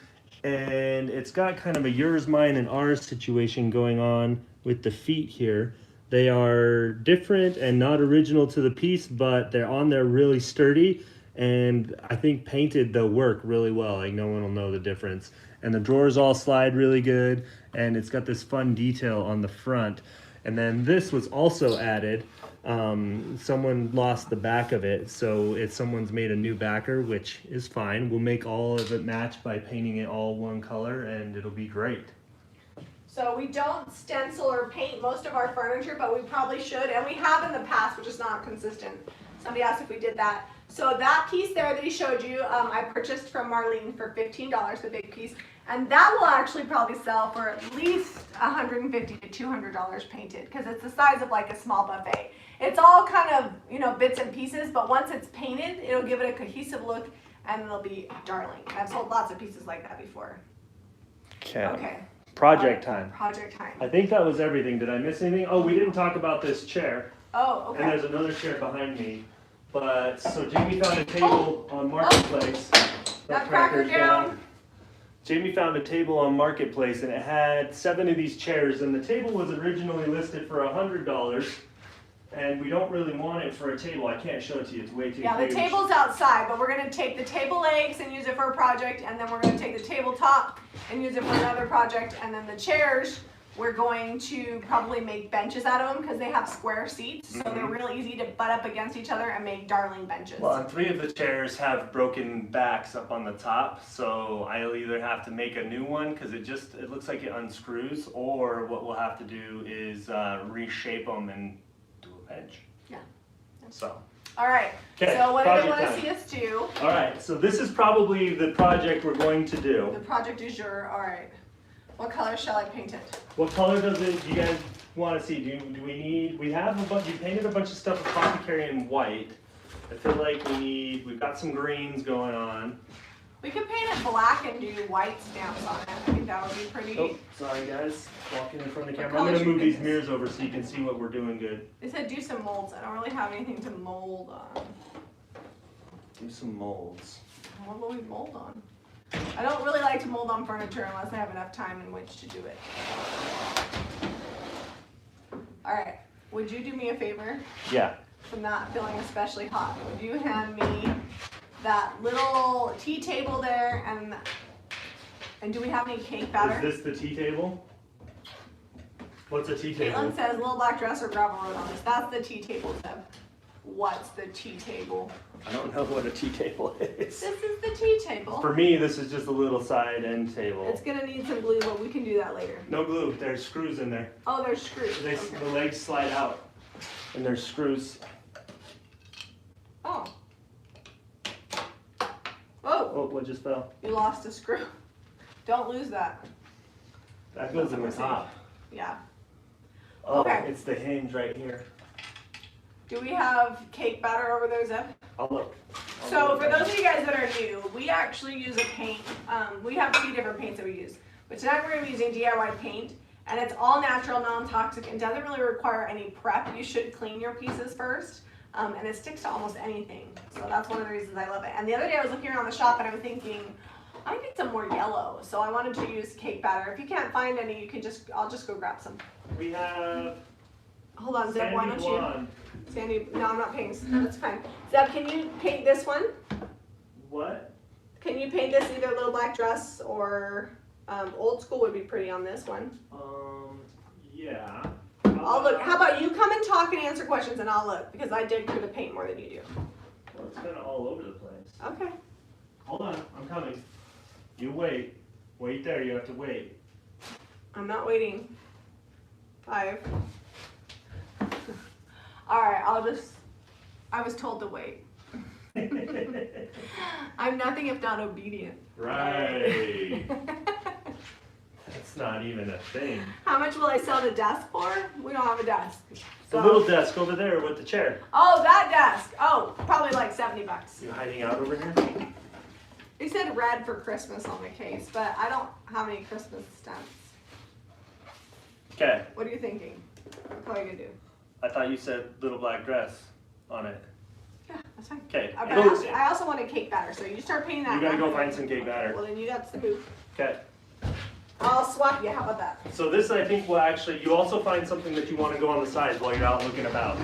[SPEAKER 2] and it's got kind of a yours, mine, and ours situation going on with the feet here. They are different and not original to the piece, but they're on there really sturdy, and I think painted they'll work really well. Like no one will know the difference. And the drawers all slide really good, and it's got this fun detail on the front. And then this was also added. Someone lost the back of it, so someone's made a new backer, which is fine. We'll make all of it match by painting it all one color, and it'll be great.
[SPEAKER 1] So we don't stencil or paint most of our furniture, but we probably should, and we have in the past, which is not consistent. Somebody asked if we did that. So that piece there that he showed you, I purchased from Marlene for $15, the big piece, and that will actually probably sell for at least $150 to $200 painted, because it's the size of like a small buffet. It's all kind of, bits and pieces, but once it's painted, it'll give it a cohesive look, and it'll be darling. I've sold lots of pieces like that before. Okay.
[SPEAKER 2] Project time.
[SPEAKER 1] Project time.
[SPEAKER 2] I think that was everything. Did I miss anything? Oh, we didn't talk about this chair.
[SPEAKER 1] Oh, okay.
[SPEAKER 2] And there's another chair behind me. But, so Jamie found a table on Marketplace.
[SPEAKER 1] That cracker down.
[SPEAKER 2] Jamie found a table on Marketplace, and it had 7 of these chairs, and the table was originally listed for $100. And we don't really want it for a table. I can't show it to you. It's way too
[SPEAKER 1] Yeah, the
[SPEAKER 2] huge.
[SPEAKER 1] table's outside, but we're gonna take the table legs and use it for a project, and then we're gonna take the tabletop and use it for another project, and then the chairs, we're going to probably make benches out of them because they have square seats, so they're real easy to butt up against each other and make darling benches.
[SPEAKER 2] Well, and 3 of the chairs have broken backs up on the top, so I'll either have to make a new one because it looks like it unscrews, or what we'll have to do is reshape them and do a bench.
[SPEAKER 1] Yeah.
[SPEAKER 2] So.
[SPEAKER 1] All right.
[SPEAKER 2] Okay,
[SPEAKER 1] So what do you
[SPEAKER 2] project
[SPEAKER 1] want to
[SPEAKER 2] time.
[SPEAKER 1] see us do?
[SPEAKER 2] All right. So this is probably the project we're going to do.
[SPEAKER 1] The project du jour. All right. What color shall I paint it?
[SPEAKER 2] What color do you guys want to see? Do we need? We painted a bunch of stuff with Apothecary in white. I feel like we've got some greens going on.
[SPEAKER 1] We could paint it black and do white stamps on it. I think that would be pretty.
[SPEAKER 2] Oh, sorry guys, walking in front of the
[SPEAKER 1] What
[SPEAKER 2] camera. I'm
[SPEAKER 1] color
[SPEAKER 2] gonna move
[SPEAKER 1] should we
[SPEAKER 2] these
[SPEAKER 1] do?
[SPEAKER 2] mirrors over so you can see what we're doing good.
[SPEAKER 1] They said do some molds. I don't really have anything to mold on.
[SPEAKER 2] Do some molds.
[SPEAKER 1] What will we mold on? I don't really like to mold on furniture unless I have enough time in which to do it. All right. Would you do me a favor?
[SPEAKER 2] Yeah.
[SPEAKER 1] From not feeling especially hot, would you hand me that little tea table there, and do we have any cake batter?
[SPEAKER 2] Is this the tea table? What's a tea table?
[SPEAKER 1] Caitlin says little black dress or gravel road on this. That's the tea table, Zeb. what's the tea table?
[SPEAKER 2] I don't know what a tea table is.
[SPEAKER 1] This is the tea table.
[SPEAKER 2] For me, this is just a little side end table.
[SPEAKER 1] It's gonna need some glue, but we can do that later.
[SPEAKER 2] No glue, there's screws in there.
[SPEAKER 1] Oh, there's screws.
[SPEAKER 2] The legs slide out, and there's screws.
[SPEAKER 1] Oh. Whoa,
[SPEAKER 2] Oh, what just fell?
[SPEAKER 1] you lost a screw. Don't lose that.
[SPEAKER 2] That goes in the top.
[SPEAKER 1] Yeah.
[SPEAKER 2] Oh,
[SPEAKER 1] Okay.
[SPEAKER 2] it's the hinge right here.
[SPEAKER 1] Do we have cake batter over there, Zeb?
[SPEAKER 2] I'll look.
[SPEAKER 1] So for those of you guys that are new, we actually use a paint. We have 2 different paints that we use. But tonight we're going to be using DIY paint. And it's all natural, non-toxic, and doesn't really require any prep. You should clean your pieces first. And it sticks to almost anything. So that's one of the reasons I love it. And the other day I was looking around the shop and I was thinking, I need some more yellow. So I wanted to use cake batter. If you can't find any, you can I'll just go grab some.
[SPEAKER 2] We have
[SPEAKER 1] Hold on, Zeb, why don't you?
[SPEAKER 2] blonde.
[SPEAKER 1] Sandy, no, I'm not painting. That's fine. Zeb, can you paint this one?
[SPEAKER 2] What?
[SPEAKER 1] Can you paint this either little black dress or old school would be pretty on this one.
[SPEAKER 2] Yeah.
[SPEAKER 1] I'll look. How about you come and talk and answer questions and I'll look because I dig through the paint more than you do.
[SPEAKER 2] Well, it's kind of all over the place.
[SPEAKER 1] Okay.
[SPEAKER 2] Hold on, I'm coming. You wait. Wait there, you have to wait.
[SPEAKER 1] I'm not waiting. 5. Alright, I was told to wait. I'm nothing if not obedient.
[SPEAKER 2] Right. That's not even a thing.
[SPEAKER 1] How much will I sell the desk for? We don't have a desk.
[SPEAKER 2] The little desk over there with the chair.
[SPEAKER 1] Oh, that desk. Oh, probably like $70.
[SPEAKER 2] You hiding out over here?
[SPEAKER 1] They said red for Christmas on the case, but I don't have any Christmas stamps.
[SPEAKER 2] Okay.
[SPEAKER 1] What are you thinking? What color are you gonna do?
[SPEAKER 2] I thought you said little black dress on it.
[SPEAKER 1] Yeah, that's fine.
[SPEAKER 2] Okay.
[SPEAKER 1] But I also wanted cake batter, so you start painting that.
[SPEAKER 2] You gotta
[SPEAKER 1] now.
[SPEAKER 2] go find some cake batter.
[SPEAKER 1] Well, then you got the move.
[SPEAKER 2] Okay.
[SPEAKER 1] I'll swap you. How about that?
[SPEAKER 2] So this, I think, will actually, you also find something that you want to go on the sides while you're out looking about.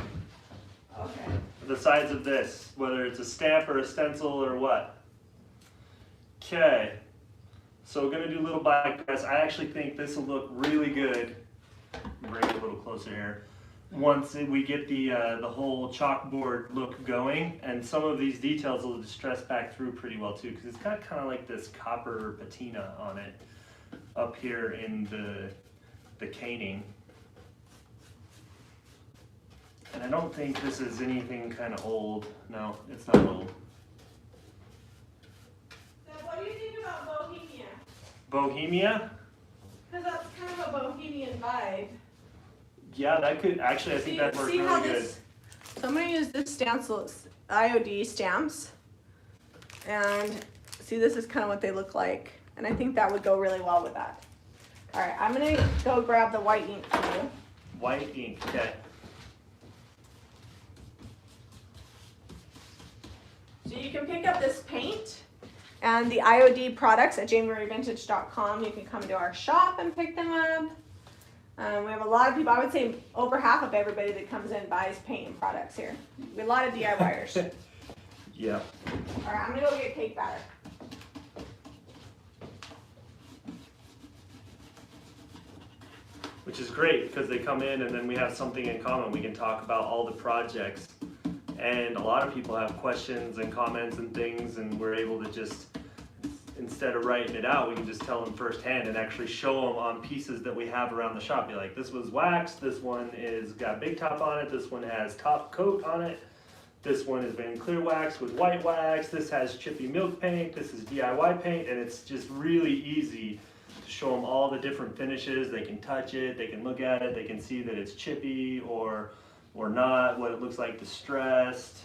[SPEAKER 1] Okay.
[SPEAKER 2] The sides of this, whether it's a stamp or a stencil or what. Okay. So we're gonna do little black dress. I actually think this will look really good. Bring it a little closer here. Once we get the whole chalkboard look going, and some of these details will distress back through pretty well too, because it's got kind of like this copper patina on it up here in the caning. And I don't think this is anything kind of old. No, it's not old.
[SPEAKER 1] So what do you think about Bohemia?
[SPEAKER 2] Bohemia?
[SPEAKER 1] Because that's kind of a Bohemian vibe.
[SPEAKER 2] Yeah, that could actually. I think that works
[SPEAKER 1] See how
[SPEAKER 2] really good.
[SPEAKER 1] So I'm gonna use this stencil, IOD stamps, and see this is kind of what they look like, and I think that would go really well with that. All right, I'm gonna go grab the white ink for you.
[SPEAKER 2] White ink. Okay.
[SPEAKER 1] So you can pick up this paint and the IOD products at jamimaryvintage.com. You can come to our shop and pick them up. We have a lot of people, I would say over half of everybody that comes in buys paint and products here. We have a lot of DIYers.
[SPEAKER 2] Yeah.
[SPEAKER 1] All right, I'm gonna go get cake batter.
[SPEAKER 2] Which is great because they come in and then we have something in common. We can talk about all the projects. And a lot of people have questions and comments and things, and we're able to just, instead of writing it out, we can just tell them firsthand and actually show them on pieces that we have around the shop. Be like, this was waxed, this one is got big top on it, this one has top coat on it, this one has been clear wax with white wax, this has chippy milk paint, this is DIY paint, and it's just really easy to show them all the different finishes. They can touch it, they can look at it, they can see that it's chippy or not, what it looks like distressed,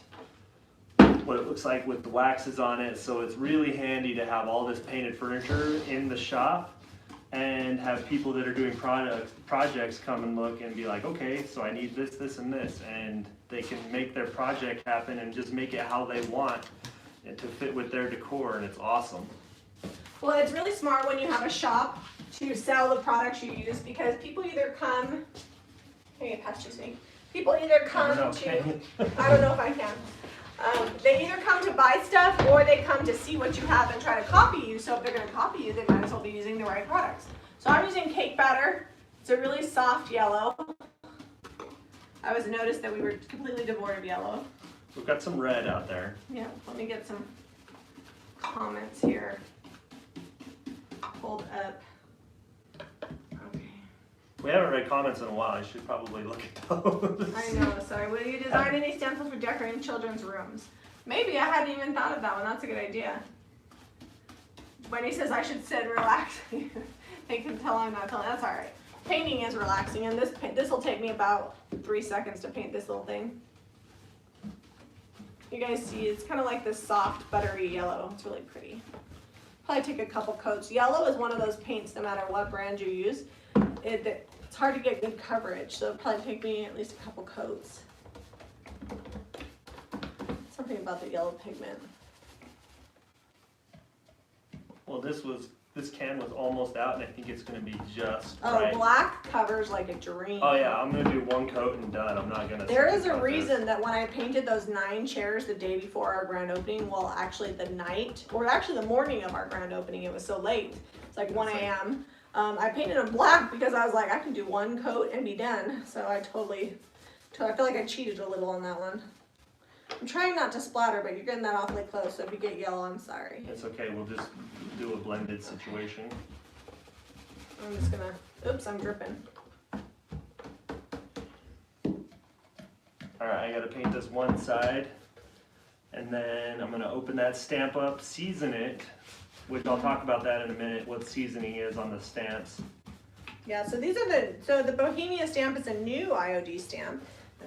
[SPEAKER 2] what it looks like with the waxes on it. So it's really handy to have all this painted furniture in the shop and have people that are doing projects come and look and be like, okay, so I need this, this, and this, and they can make their project happen and just make it how they want it to fit with their decor, and it's awesome.
[SPEAKER 1] Well, it's really smart when you have a shop to sell the products you use, because people either come, hey, excuse me. People either come to, I don't know if I can. They either come to buy stuff or they come to see what you have and try to copy you. So if they're going to copy you, they might as well be using the right products. So I'm using cake batter. It's a really soft yellow. I was noticed that we were completely devoid of yellow.
[SPEAKER 2] We've got some red out there.
[SPEAKER 1] Yeah, let me get some comments here pulled up. Okay.
[SPEAKER 2] We haven't read comments in a while. I should probably look at those.
[SPEAKER 1] I know, sorry. Will you design any stencils for decorating children's rooms? Maybe, I hadn't even thought of that one. That's a good idea. When he says I should sit relaxing, they can tell I'm not telling. That's all right. Painting is relaxing, and this will take me about 3 seconds to paint this little thing. You guys see, it's kind of like this soft, buttery yellow. It's really pretty. Probably take a couple coats. Yellow is one of those paints, no matter what brand you use. It's hard to get good coverage, so it'll probably take me at least a couple coats. Something about the yellow pigment.
[SPEAKER 2] Well, this can was almost out, and I think it's going to be just
[SPEAKER 1] Oh,
[SPEAKER 2] right.
[SPEAKER 1] black covers like a dream.
[SPEAKER 2] Oh yeah, I'm going to do one coat and done. I'm not going to.
[SPEAKER 1] There is a reason that when I painted those 9 chairs the day before our grand opening, well, actually the night, or actually the morning of our grand opening, it was so late. It's like 1 a.m. I painted them black because I was like, I can do one coat and be done. So I feel like I cheated a little on that one. I'm trying not to splatter, but you're getting that awfully close, so if you get yellow, I'm sorry.
[SPEAKER 2] It's okay, we'll just do a blended situation.
[SPEAKER 1] I'm just gonna, oops, I'm dripping.
[SPEAKER 2] Alright, I gotta paint this one side, and then I'm gonna open that stamp up, season it, which I'll talk about that in a minute, what seasoning is on the stamps.
[SPEAKER 1] Yeah, so these are so the Bohemia stamp is a new IOD stamp.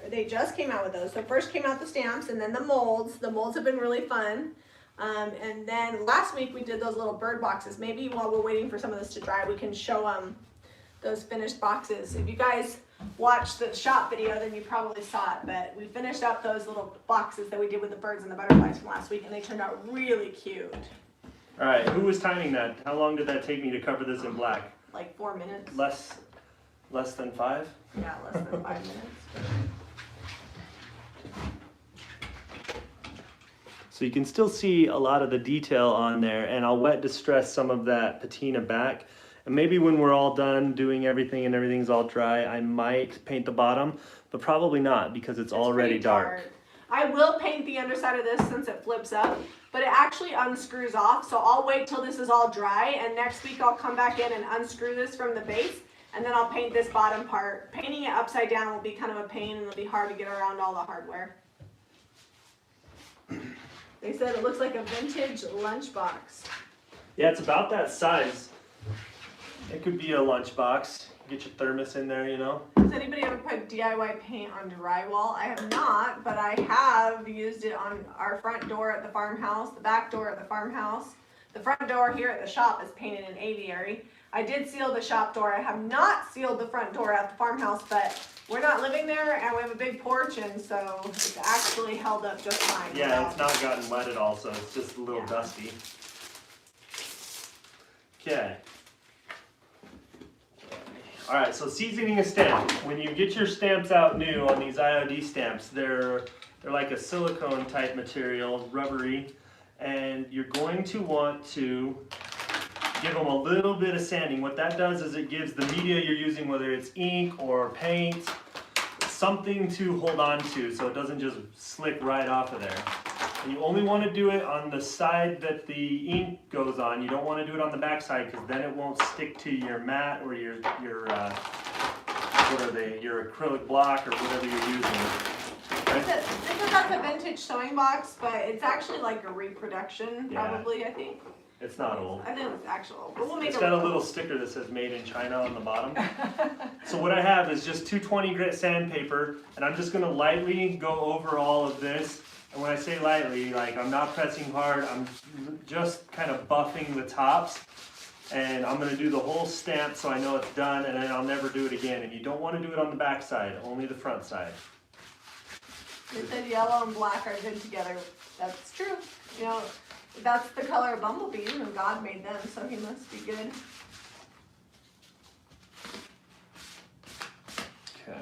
[SPEAKER 1] They just came out with those. So first came out the stamps and then the molds. The molds have been really fun. And then last week we did those little bird boxes. Maybe while we're waiting for some of this to dry, we can show those finished boxes. If you guys watched the shop video, then you probably saw it. But we finished up those little boxes that we did with the birds and the butterflies from last week, and they turned out really cute.
[SPEAKER 2] All right, who was timing that? How long did that take me to cover this in black?
[SPEAKER 1] Like 4 minutes.
[SPEAKER 2] Less than 5?
[SPEAKER 1] Yeah, less than 5 minutes.
[SPEAKER 2] So you can still see a lot of the detail on there, and I'll wet distress some of that patina back. And maybe when we're all done doing everything and everything's all dry, I might paint the bottom, but probably not because it's already
[SPEAKER 1] pretty
[SPEAKER 2] dark.
[SPEAKER 1] tart. I will paint the underside of this since it flips up, but it actually unscrews off. So I'll wait till this is all dry, and next week I'll come back in and unscrew this from the base, and then I'll paint this bottom part. Painting it upside down will be kind of a pain, and it'll be hard to get around all the hardware. They said it looks like a vintage lunchbox.
[SPEAKER 2] Yeah, it's about that size. It could be a lunchbox. Get your thermos in there, you know.
[SPEAKER 1] Has anybody ever put DIY paint on drywall? I have not, but I have used it on our front door at the farmhouse, the back door at the farmhouse. The front door here at the shop is painted in aviary. I did seal the shop door. I have not sealed the front door at the farmhouse, but we're not living there and we have a big porch, and so it's actually held up just fine.
[SPEAKER 2] Yeah, it's not gotten wet at all, so it's just a little dusty. Okay. Alright, so seasoning a stamp. When you get your stamps out new on these IOD stamps, they're like a silicone type material, rubbery, and you're going to want to give them a little bit of sanding. What that does is it gives the media you're using, whether it's ink or paint, something to hold on to so it doesn't just slick right off of there. And you only want to do it on the side that the ink goes on. You don't want to do it on the back side because then it won't stick to your mat or your acrylic block or whatever you're using. Right?
[SPEAKER 1] That's a vintage sewing box, but it's actually like a reproduction,
[SPEAKER 2] Yeah.
[SPEAKER 1] probably, I think.
[SPEAKER 2] It's not old.
[SPEAKER 1] I think it's actual, but we'll make
[SPEAKER 2] It's
[SPEAKER 1] it
[SPEAKER 2] got a
[SPEAKER 1] look
[SPEAKER 2] little
[SPEAKER 1] cool.
[SPEAKER 2] sticker that says made in China on the bottom. So what I have is just 220 grit sandpaper, and I'm just gonna lightly go over all of this. And when I say lightly, like I'm not pressing hard, I'm just kind of buffing the tops. And I'm gonna do the whole stamp so I know it's done, and then I'll never do it again. And you don't wanna do it on the back side, only the front side.
[SPEAKER 1] They said yellow and black are good together. That's true. You know, that's the color of bumblebees, and God made them, so he must be good.
[SPEAKER 2] Okay.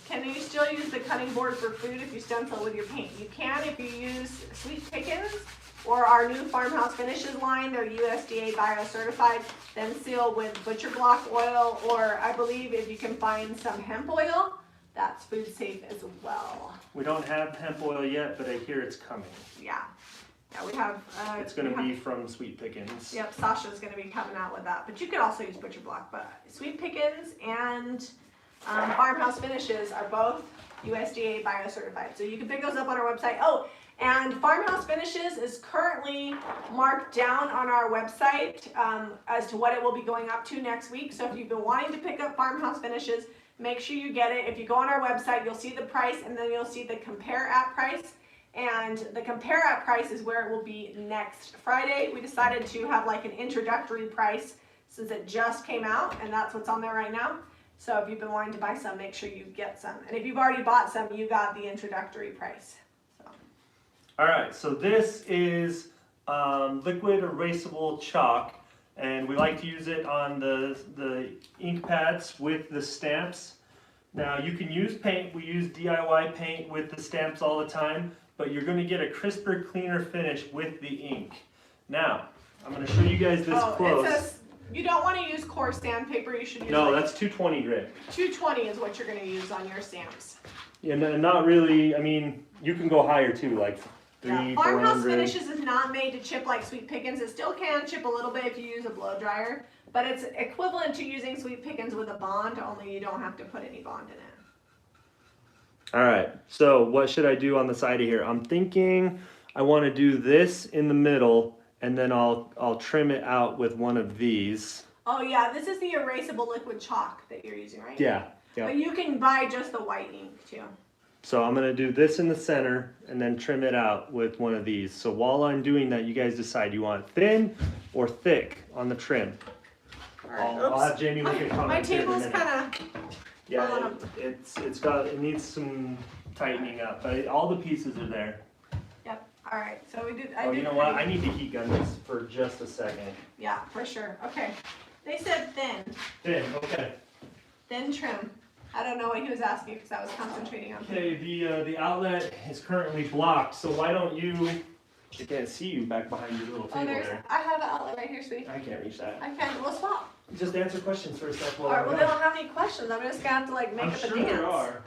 [SPEAKER 1] Can you still use the cutting board for food if you stencil with your paint? You can if you use Sweet Pickens or our new Farmhouse Finishes line. They're USDA bio-certified. Then seal with butcher block oil, or I believe if you can find some hemp oil, that's food safe as well.
[SPEAKER 2] We don't have hemp oil yet, but I hear it's coming.
[SPEAKER 1] Yeah. Yeah, we have.
[SPEAKER 2] It's going to be from Sweet Pickens.
[SPEAKER 1] Yep, Sasha's going to be coming out with that. But you could also use Butcher Block. But Sweet Pickens and Farmhouse Finishes are both USDA bio-certified. So you can pick those up on our website. Oh, and Farmhouse Finishes is currently marked down on our website as to what it will be going up to next week. So if you've been wanting to pick up Farmhouse Finishes, make sure you get it. If you go on our website, you'll see the price, and then you'll see the compare at price. And the compare at price is where it will be next Friday. We decided to have like an introductory price since it just came out, and that's what's on there right now. So if you've been wanting to buy some, make sure you get some. And if you've already bought some, you got the introductory price. So.
[SPEAKER 2] All right, so this is liquid erasable chalk, and we like to use it on the ink pads with the stamps. Now you can use paint. We use DIY paint with the stamps all the time, but you're going to get a crisper, cleaner finish with the ink. Now, I'm going to show you guys this close.
[SPEAKER 1] It says you don't want to use coarse sandpaper. You should use
[SPEAKER 2] that's 220 grit.
[SPEAKER 1] 220 is what you're going to use on your stamps.
[SPEAKER 2] Yeah, not really. I mean, you can go higher too, like 300,
[SPEAKER 1] Farmhouse
[SPEAKER 2] 400.
[SPEAKER 1] Finishes is not made to chip like Sweet Pickens. It still can chip a little bit if you use a blow dryer, but it's equivalent to using Sweet Pickens with a bond, only you don't have to put any bond in it.
[SPEAKER 2] All right, so what should I do on the side of here? I'm thinking I want to do this in the middle, and then I'll trim it out with one of these.
[SPEAKER 1] Oh yeah, this is the erasable liquid chalk that you're using, right?
[SPEAKER 2] Yeah.
[SPEAKER 1] But you can buy just the white ink too.
[SPEAKER 2] So I'm gonna do this in the center and then trim it out with one of these. So while I'm doing that, you guys decide you want thin or thick on the trim.
[SPEAKER 1] All right.
[SPEAKER 2] I'll have Jamie look at comments.
[SPEAKER 1] My
[SPEAKER 2] here in a
[SPEAKER 1] table's
[SPEAKER 2] minute.
[SPEAKER 1] kind of.
[SPEAKER 2] Yeah, it needs some tightening up, but all the pieces are there.
[SPEAKER 1] Yep. All right. So we did.
[SPEAKER 2] You know what? I need to heat gun this for just a second.
[SPEAKER 1] Yeah, for sure. Okay. They said thin.
[SPEAKER 2] Thin. Okay.
[SPEAKER 1] Thin trim. I don't know what he was asking because I was concentrating on.
[SPEAKER 2] Okay. The outlet is currently blocked, so why don't you? I can't see you back behind your little table there.
[SPEAKER 1] I have an outlet right here, sweetie.
[SPEAKER 2] I can't reach that.
[SPEAKER 1] I can. We'll swap.
[SPEAKER 2] Just answer questions for a sec.
[SPEAKER 1] All right. Well, they don't have any questions. I'm just gonna have to like make
[SPEAKER 2] I'm
[SPEAKER 1] up
[SPEAKER 2] sure
[SPEAKER 1] a dance.
[SPEAKER 2] there are.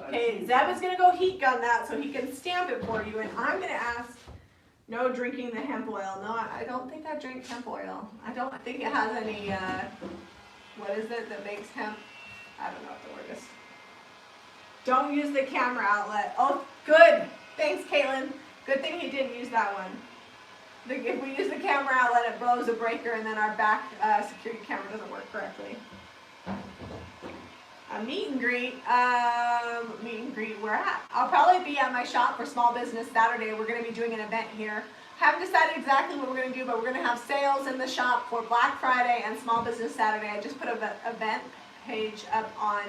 [SPEAKER 1] Okay. Zeb is gonna go heat gun that so he can stamp it for you, and I'm gonna ask. No drinking the hemp oil. No, I don't think I drink hemp oil. I don't think it has any. What is it that makes hemp? I don't know what the word is. Don't use the camera outlet. Oh, good. Thanks, Caitlin. Good thing he didn't use that one. If we use the camera outlet, it blows a breaker, and then our back security camera doesn't work correctly. A meet and greet. Where at? I'll probably be at my shop for Small Business Saturday. We're going to be doing an event here. Haven't decided exactly what we're going to do, but we're going to have sales in the shop for Black Friday and Small Business Saturday. I just put an event page up on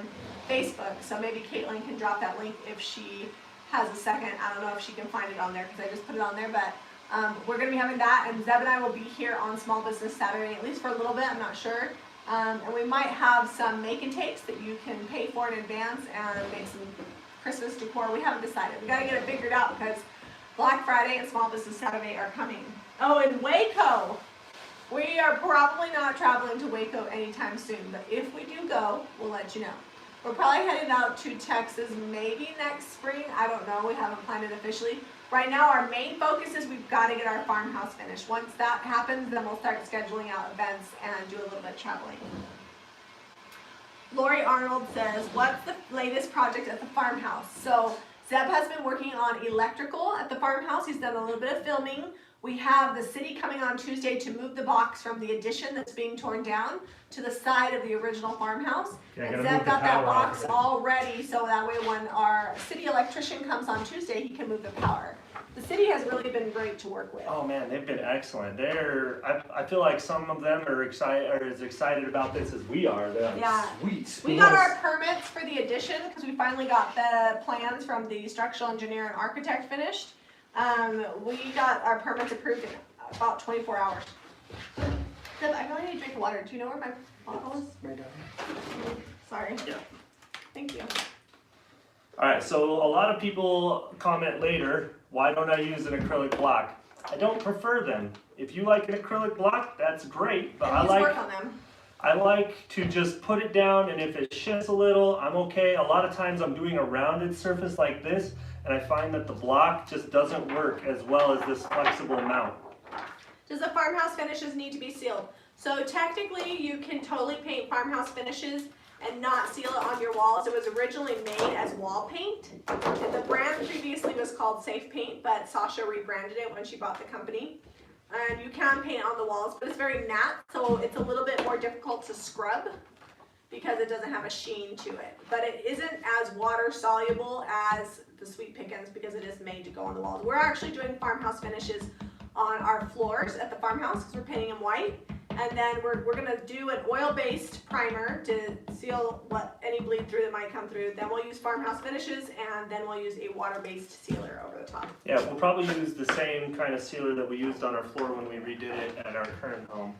[SPEAKER 1] Facebook, so maybe Caitlin can drop that link if she has a second. I don't know if she can find it on there because I just put it on there, but we're going to be having that, and Zeb and I will be here on Small Business Saturday, at least for a little bit. I'm not sure. And we might have some make and takes that you can pay for in advance and make some Christmas decor. We haven't decided. We got to get it figured out because Black Friday and Small Business Saturday are coming. Oh, and Waco. We are probably not traveling to Waco anytime soon, but if we do go, we'll let you know. We're probably headed out to Texas maybe next spring. I don't know. We haven't planned it officially. Right now, our main focus is we've got to get our farmhouse finished. Once that happens, then we'll start scheduling out events and do a little bit of traveling. Lori Arnold says, what's the latest project at the farmhouse? So Zeb has been working on electrical at the farmhouse. He's done a little bit of filming. We have the city coming on Tuesday to move the box from the addition that's being torn down to the side of the original farmhouse.
[SPEAKER 2] Yeah,
[SPEAKER 1] and Zeb got that box all ready, so that way when our city electrician comes on Tuesday, he can move the power. The city has really been great to work with.
[SPEAKER 2] Oh man, they've been excellent. I feel like some of them are as excited about this as we are. They're like,
[SPEAKER 1] Yeah.
[SPEAKER 2] Sweet.
[SPEAKER 1] We got our permits for the addition because we finally got the plans from the structural engineer and architect finished. We got our permits approved in about 24 hours. Zeb, I really need to drink water. Do you know where my bottle is?
[SPEAKER 2] Right down here.
[SPEAKER 1] Sorry.
[SPEAKER 2] Yeah.
[SPEAKER 1] Thank you.
[SPEAKER 2] All right, so a lot of people comment later, why don't I use an acrylic block? I don't prefer them. If you like an acrylic block, that's great, but
[SPEAKER 1] And let's work on them.
[SPEAKER 2] I like to just put it down, and if it shifts a little, I'm okay. A lot of times I'm doing a rounded surface like this, and I find that the block just doesn't work as well as this flexible mount.
[SPEAKER 1] Does the farmhouse finishes need to be sealed? So technically you can totally paint farmhouse finishes and not seal it on your walls. It was originally made as wall paint. And the brand previously was called Safe Paint, but Sasha rebranded it when she bought the company. And you can paint on the walls, but it's very matte, so it's a little bit more difficult to scrub because it doesn't have a sheen to it. But it isn't as water soluble as the Sweet Pickins because it is made to go on the walls. We're actually doing farmhouse finishes on our floors at the farmhouse because we're painting them white. And then we're gonna do an oil-based primer to seal any bleed through that might come through. Then we'll use farmhouse finishes, and then we'll use a water-based sealer over the top.
[SPEAKER 2] Yeah, we'll probably use the same kind of sealer that we used on our floor when we redid it at our current home.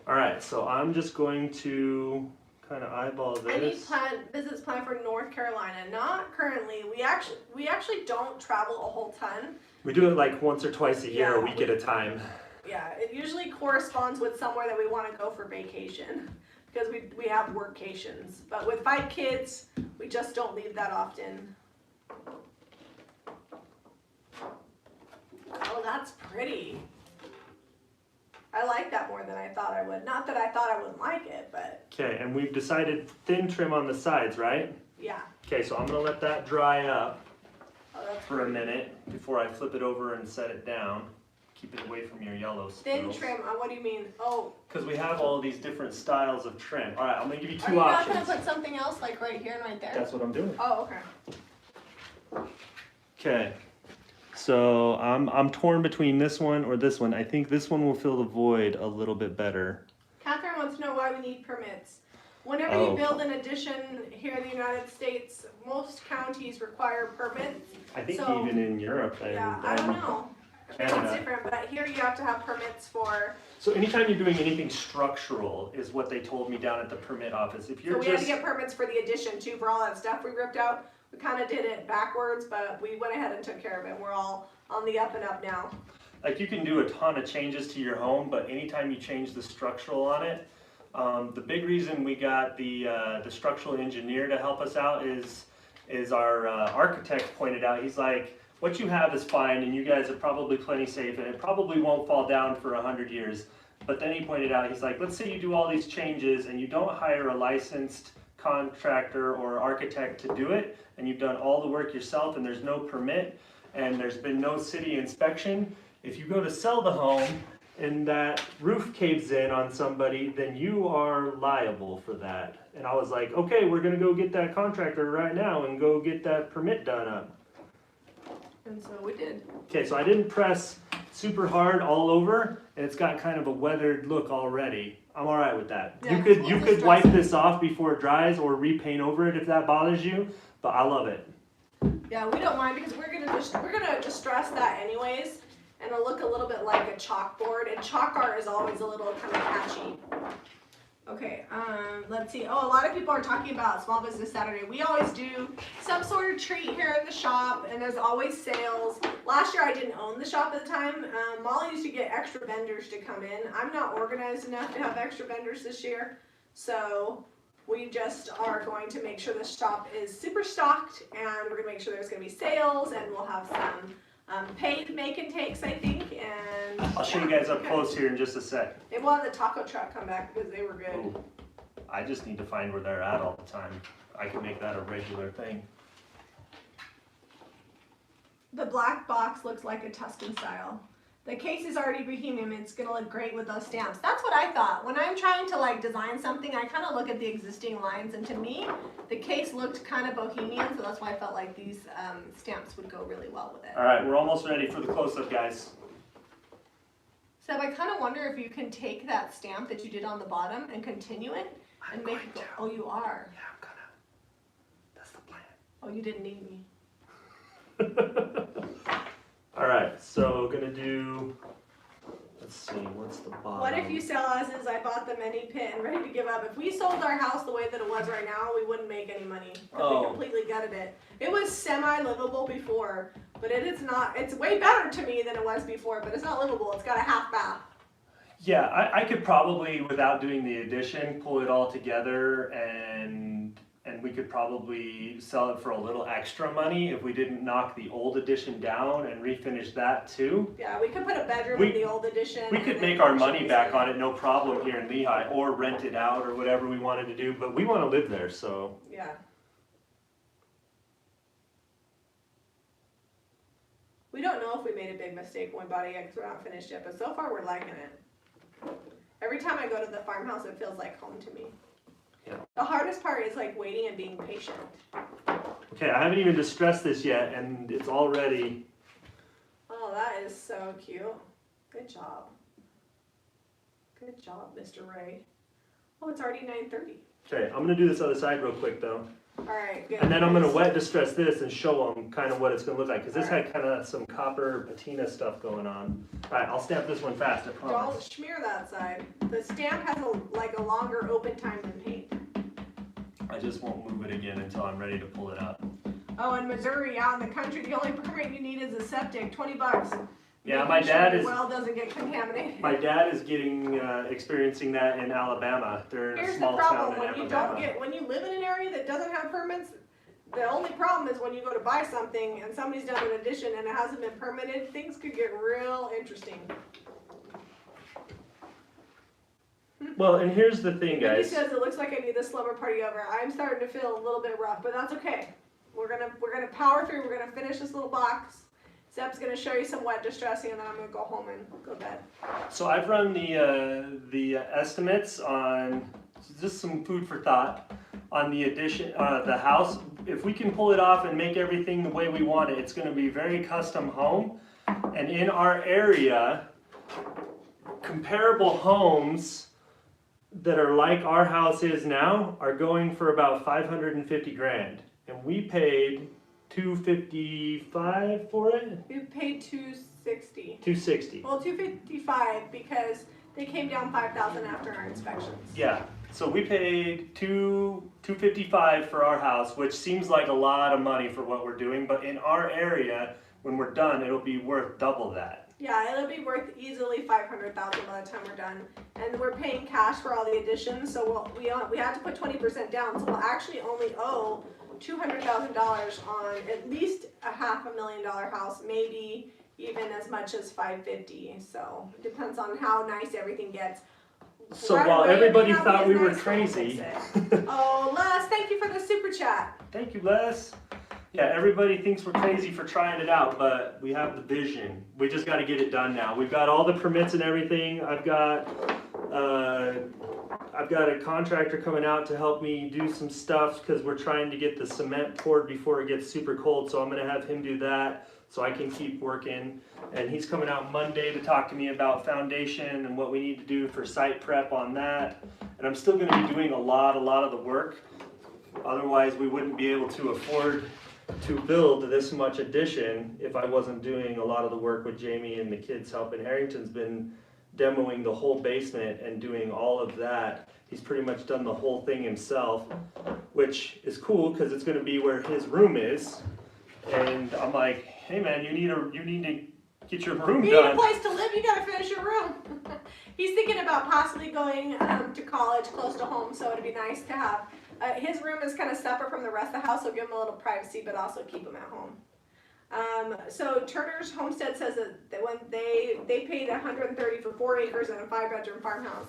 [SPEAKER 2] All right, so I'm just going to kind of eyeball this.
[SPEAKER 1] I need visits planned for North Carolina. Not currently. We actually don't travel a whole ton.
[SPEAKER 2] We do it like once or twice a year, a week at a time.
[SPEAKER 1] Yeah, it usually corresponds with somewhere that we want to go for vacation because we have workations. But with 5 kids, we just don't leave that often. Oh, that's pretty. I like that more than I thought I would. Not that I thought I wouldn't like it, but.
[SPEAKER 2] Okay, and we've decided thin trim on the sides, right?
[SPEAKER 1] Yeah.
[SPEAKER 2] Okay, so I'm gonna let that dry up for a
[SPEAKER 1] pretty.
[SPEAKER 2] minute before I flip it over and set it down. Keep it away from your yellow
[SPEAKER 1] Thin
[SPEAKER 2] squirrels.
[SPEAKER 1] trim, what do you mean? Oh.
[SPEAKER 2] Because we have all these different styles of trim. All right, I'm gonna give you
[SPEAKER 1] Are
[SPEAKER 2] two
[SPEAKER 1] you
[SPEAKER 2] options.
[SPEAKER 1] not gonna put something else like right here and right there?
[SPEAKER 2] That's what I'm doing.
[SPEAKER 1] Oh, okay.
[SPEAKER 2] Okay, so I'm torn between this one or this one. I think this one will fill the void a little bit better.
[SPEAKER 1] Catherine wants to know why we need permits. Whenever you build an addition here in the United States, most counties require permits.
[SPEAKER 2] I think
[SPEAKER 1] So-
[SPEAKER 2] even in Europe and
[SPEAKER 1] Yeah, I don't know. Maybe
[SPEAKER 2] Canada.
[SPEAKER 1] it's different, but here you have to have permits for.
[SPEAKER 2] So anytime you're doing anything structural is what they told me down at the permit office. If
[SPEAKER 1] So
[SPEAKER 2] you're
[SPEAKER 1] we had to
[SPEAKER 2] just
[SPEAKER 1] get permits for the addition too, for all that stuff we ripped out. We kind of did it backwards, but we went ahead and took care of it. We're all on the up and up now.
[SPEAKER 2] like you can do a ton of changes to your home, but anytime you change the structural on it, the big reason we got the structural engineer to help us out is our architect pointed out. He's like, what you have is fine, and you guys are probably plenty safe, and it probably won't fall down for 100 years. But then he pointed out, he's like, let's say you do all these changes and you don't hire a licensed contractor or architect to do it, and you've done all the work yourself and there's no permit and there's been no city inspection. If you go to sell the home and that roof caves in on somebody, then you are liable for that. And I was like, okay, we're gonna go get that contractor right now and go get that permit done up.
[SPEAKER 1] And so we did.
[SPEAKER 2] Okay, so I didn't press super hard all over, and it's got kind of a weathered look already. I'm all right with that.
[SPEAKER 1] Yeah,
[SPEAKER 2] You could wipe this off before it dries or repaint over it if that bothers you, but I love it.
[SPEAKER 1] Yeah, we don't mind because we're gonna distress that anyways, and it'll look a little bit like a chalkboard. And chalk art is always a little kind of catchy. Okay, let's see. Oh, a lot of people are talking about Small Business Saturday. We always do some sort of treat here in the shop, and there's always sales. Last year I didn't own the shop at the time. Molly used to get extra vendors to come in. I'm not organized enough to have extra vendors this year, so we just are going to make sure the shop is super stocked, and we're gonna make sure there's gonna be sales, and we'll have some paid make and takes, I think, and
[SPEAKER 2] I'll show you guys up close here in just a sec.
[SPEAKER 1] Maybe we'll have the taco truck come back because they were good.
[SPEAKER 2] Ooh, I just need to find where they're at all the time. I can make that a regular thing.
[SPEAKER 1] The black box looks like a Tuscan style. The case is already bohemian. It's gonna look great with those stamps. That's what I thought. When I'm trying to like design something, I kind of look at the existing lines, and to me, the case looked kind of bohemian, so that's why I felt like these stamps would go really well with it.
[SPEAKER 2] All right, we're almost ready for the close-up, guys.
[SPEAKER 1] So I kind of wonder if you can take that stamp that you did on the bottom and continue it and make it go. Oh, you are.
[SPEAKER 2] Yeah, I'm gonna. That's the plan.
[SPEAKER 1] Oh, you didn't need me.
[SPEAKER 2] All right, so gonna do, let's see, what's the bottom?
[SPEAKER 1] What if you sell us as I bought the mini pit and ready to give up? If we sold our house the way that it was right now, we wouldn't make any money because we completely gutted it. It was semi-livable before, but it is not. It's way better to me than it was before, but it's not livable. It's got a half bath.
[SPEAKER 2] Yeah, I could probably, without doing the addition, pull it all together and we could probably sell it for a little extra money if we didn't knock the old addition down and refinish that too.
[SPEAKER 1] Yeah, we could put a bedroom in the old addition.
[SPEAKER 2] We could make our money back on it, no problem, here in Lehigh, or rent it out or whatever we wanted to do, but we want to live there, so.
[SPEAKER 1] Yeah. We don't know if we made a big mistake when we bought it yet because we're not finished yet, but so far we're liking it. Every time I go to the farmhouse, it feels like home to me.
[SPEAKER 2] Yeah.
[SPEAKER 1] The hardest part is like waiting and being patient.
[SPEAKER 2] Okay, I haven't even distressed this yet, and it's already.
[SPEAKER 1] Oh, that is so cute. Good job. Good job, Mr. Ray. Oh, it's already 9:30.
[SPEAKER 2] Okay, I'm gonna do this other side real quick though.
[SPEAKER 1] Alright, good.
[SPEAKER 2] And then I'm gonna wet distress this and show them kind of what it's gonna look like, because this
[SPEAKER 1] Alright.
[SPEAKER 2] had kind of some copper patina stuff going on. Alright, I'll stamp this one fast, I
[SPEAKER 1] Don't
[SPEAKER 2] promise.
[SPEAKER 1] smear that side. The stamp has like a longer open time than paint.
[SPEAKER 2] I just won't move it again until I'm ready to pull it up.
[SPEAKER 1] Oh, in Missouri, out in the country, the only permit you need is a septic, $20.
[SPEAKER 2] Yeah, my dad is.
[SPEAKER 1] The well doesn't get contaminated.
[SPEAKER 2] My dad is experiencing that in Alabama. They're in a
[SPEAKER 1] Here's the
[SPEAKER 2] small town
[SPEAKER 1] problem,
[SPEAKER 2] in
[SPEAKER 1] when you
[SPEAKER 2] Alabama.
[SPEAKER 1] when you live in an area that doesn't have permits, the only problem is when you go to buy something and somebody's done an addition and it hasn't been permitted, things could get real interesting.
[SPEAKER 2] Well, and here's the thing,
[SPEAKER 1] Mindy
[SPEAKER 2] guys.
[SPEAKER 1] says it looks like I need the slumber party over. I'm starting to feel a little bit rough, but that's okay. We're gonna power through. We're gonna finish this little box. Zeb's gonna show you some wet distressing, and then I'm gonna go home and go to bed.
[SPEAKER 2] So I've run the estimates on just some food for thought on the addition, the house. If we can pull it off and make everything the way we want it, it's going to be very custom home. And in our area, comparable homes that are like our house is now are going for about 550 grand, and we paid 255 for it.
[SPEAKER 1] We paid $260.
[SPEAKER 2] 260.
[SPEAKER 1] Well, $255 because they came down $5,000 after our inspections.
[SPEAKER 2] Yeah, so we paid $255 for our house, which seems like a lot of money for what we're doing, but in our area, when we're done, it'll be worth double that.
[SPEAKER 1] Yeah, it'll be worth easily $500,000 by the time we're done, and we're paying cash for all the additions. So we had to put 20% down, so we'll actually only owe $200,000 on at least a $500,000 house, maybe even as much as $550,000. So it depends on how nice everything gets.
[SPEAKER 2] So
[SPEAKER 1] Right
[SPEAKER 2] while
[SPEAKER 1] away,
[SPEAKER 2] everybody
[SPEAKER 1] it may not
[SPEAKER 2] thought
[SPEAKER 1] be
[SPEAKER 2] we
[SPEAKER 1] as
[SPEAKER 2] were
[SPEAKER 1] nice, but we'll
[SPEAKER 2] crazy,
[SPEAKER 1] fix it. Oh, Les, thank you for the super chat.
[SPEAKER 2] thank you, Les. Yeah, everybody thinks we're crazy for trying it out, but we have the vision. We just got to get it done now. We've got all the permits and everything. I've got a contractor coming out to help me do some stuff because we're trying to get the cement poured before it gets super cold. So I'm going to have him do that so I can keep working. And he's coming out Monday to talk to me about foundation and what we need to do for site prep on that. And I'm still going to be doing a lot of the work. Otherwise, we wouldn't be able to afford to build this much addition if I wasn't doing a lot of the work with Jami and the kids helping. Harrington's been demoing the whole basement and doing all of that. He's pretty much done the whole thing himself, which is cool because it's going to be where his room is. And I'm like, hey man, you need to get your room
[SPEAKER 1] You need a
[SPEAKER 2] done.
[SPEAKER 1] place to live, you gotta finish your room. He's thinking about possibly going to college close to home, so it'd be nice to have. His room is kind of separate from the rest of the house, so give him a little privacy, but also keep him at home. So Turner's Homestead says that when they paid $130 for 4 acres and a 5-bedroom farmhouse.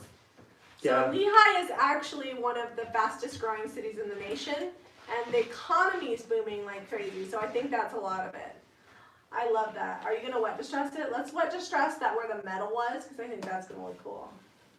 [SPEAKER 1] So
[SPEAKER 2] Yeah.
[SPEAKER 1] Lehigh is actually one of the fastest growing cities in the nation, and the economy is booming like crazy. So I think that's a lot of it. I love that. Are you gonna wet distress it? Let's wet distress that where the metal was, because I think that's gonna look cool.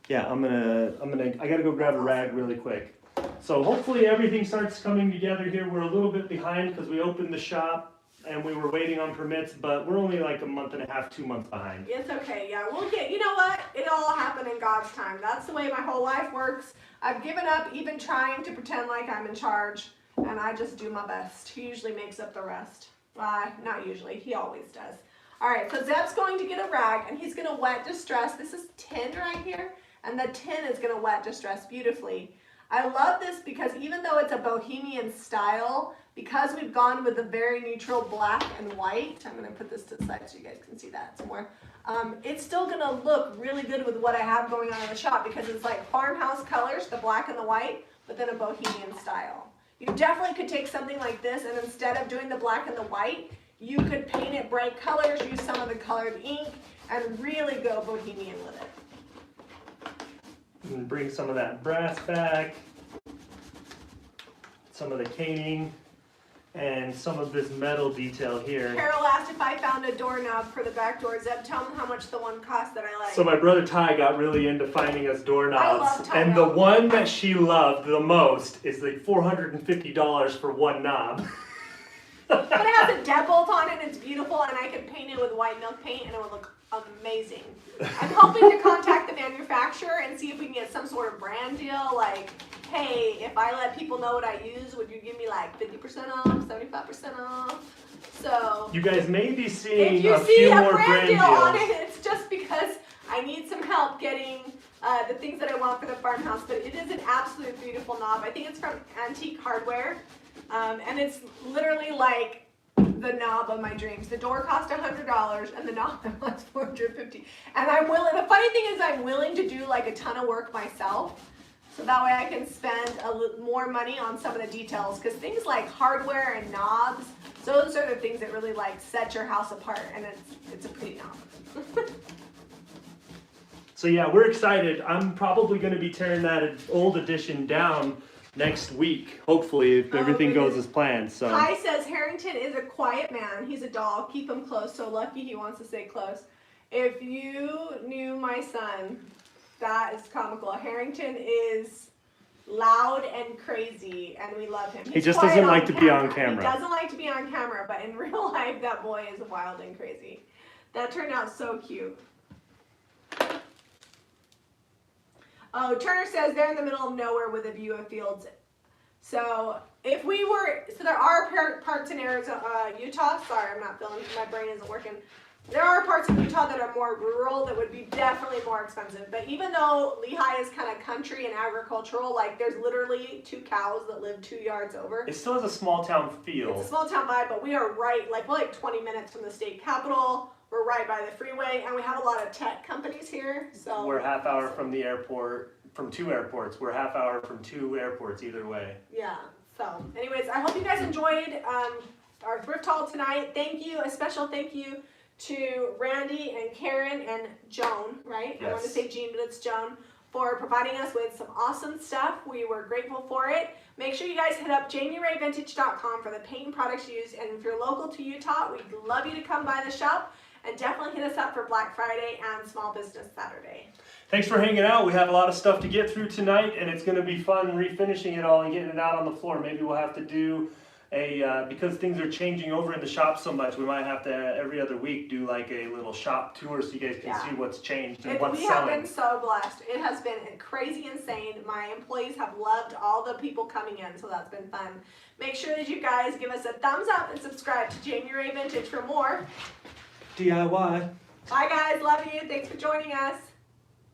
[SPEAKER 2] Yeah, I gotta go grab a rag really quick. So hopefully everything starts coming together here. We're a little bit behind because we opened the shop and we were waiting on permits, but we're only like a month and a half, 2 months behind.
[SPEAKER 1] It's okay, yeah, we'll get, you know what? It'll all happen in God's time. That's the way my whole life works. I've given up even trying to pretend like I'm in charge, and I just do my best. He usually makes up the rest. Not usually, he always does. All right, so Zeb's going to get a rag, and he's gonna wet distress. This is tin right here, and the tin is gonna wet distress beautifully. I love this because even though it's a bohemian style, because we've gone with a very neutral black and white, I'm gonna put this to the side so you guys can see that some more. It's still gonna look really good with what I have going on in the shop because it's like farmhouse colors, the black and the white, but then a bohemian style. You definitely could take something like this and instead of doing the black and the white, you could paint it bright colors, use some of the colored ink, and really go bohemian with it.
[SPEAKER 2] And bring some of that brass back, some of the caning, and some of this metal detail here.
[SPEAKER 1] Carol asked if I found a doorknob for the back door. Zeb, tell them how much the one cost that I like.
[SPEAKER 2] So my brother Ty got really into finding us doorknobs.
[SPEAKER 1] I love Ty
[SPEAKER 2] and
[SPEAKER 1] knobs.
[SPEAKER 2] the one that she loved the most is like $450 for one knob.
[SPEAKER 1] But it has a deadbolt on it and it's beautiful and I could paint it with white milk paint and it would look amazing. I'm hoping to contact the manufacturer and see if we can get some sort of brand deal like, hey, if I let people know what I use, would you give me like 50% off, 75% off? So
[SPEAKER 2] You guys may be seeing
[SPEAKER 1] if you
[SPEAKER 2] a
[SPEAKER 1] see
[SPEAKER 2] few
[SPEAKER 1] a
[SPEAKER 2] more
[SPEAKER 1] brand deal
[SPEAKER 2] deals.
[SPEAKER 1] on it, it's just because I need some help getting the things that I want for the farmhouse. But it is an absolute beautiful knob. I think it's from Antique Hardware. And it's literally like the knob of my dreams. The door cost $100 and the knob was $450. And I'm willing, the funny thing is I'm willing to do like a ton of work myself. So that way I can spend a little more money on some of the details. Because things like hardware and knobs, those are the things that really like set your house apart. And it's a pretty knob.
[SPEAKER 2] So yeah, we're excited. I'm probably going to be tearing that old edition down next week, hopefully, if everything goes as planned. So
[SPEAKER 1] Kai says Harrington is a quiet man. He's a doll. Keep him close. So lucky he wants to stay close. If you knew my son, that is comical. Harrington is loud and crazy, and we love him.
[SPEAKER 2] He
[SPEAKER 1] He's
[SPEAKER 2] just
[SPEAKER 1] quiet
[SPEAKER 2] doesn't like to be on camera.
[SPEAKER 1] He doesn't like to be on camera, but in real life, that boy is wild and crazy. That turned out so cute. Oh, Turner says they're in the middle of nowhere with a view of fields. So if we were, so there are parts in Arizona, Utah. Sorry, I'm not feeling, my brain isn't working. There are parts of Utah that are more rural that would be definitely more expensive. But even though Lehigh is kind of country and agricultural, like there's literally 2 cows that live 2 yards over.
[SPEAKER 2] it still has a small town feel.
[SPEAKER 1] It's a small town vibe, but we are right, like we're like 20 minutes from the state capitol. We're right by the freeway, and we have a lot of tech companies here. So
[SPEAKER 2] We're a half hour from the airport, from 2 airports. We're a half hour from 2 airports either way.
[SPEAKER 1] yeah. So, anyways, I hope you guys enjoyed our thrift haul tonight. Thank you, a special thank you to Randy and Karen and Joan, right?
[SPEAKER 2] Yes.
[SPEAKER 1] I want to say Jean, but it's Joan, for providing us with some awesome stuff. We were grateful for it. Make sure you guys hit up JamiRayVintage.com for the paint and products used. And if you're local to Utah, we'd love you to come by the shop. And definitely hit us up for Black Friday and Small Business Saturday.
[SPEAKER 2] Thanks for hanging out. We have a lot of stuff to get through tonight, and it's going to be fun refinishing it all and getting it out on the floor. Maybe we'll have to do because things are changing over in the shop so much, we might have to every other week do like a little shop tour so you guys can see what's changed and what's
[SPEAKER 1] we
[SPEAKER 2] selling.
[SPEAKER 1] have been so blessed. It has been crazy insane. My employees have loved all the people coming in, so that's been fun. Make sure that you guys give us a thumbs up and subscribe to Jami Ray Vintage for more
[SPEAKER 2] DIY.
[SPEAKER 1] Bye guys, love you. Thanks for joining us.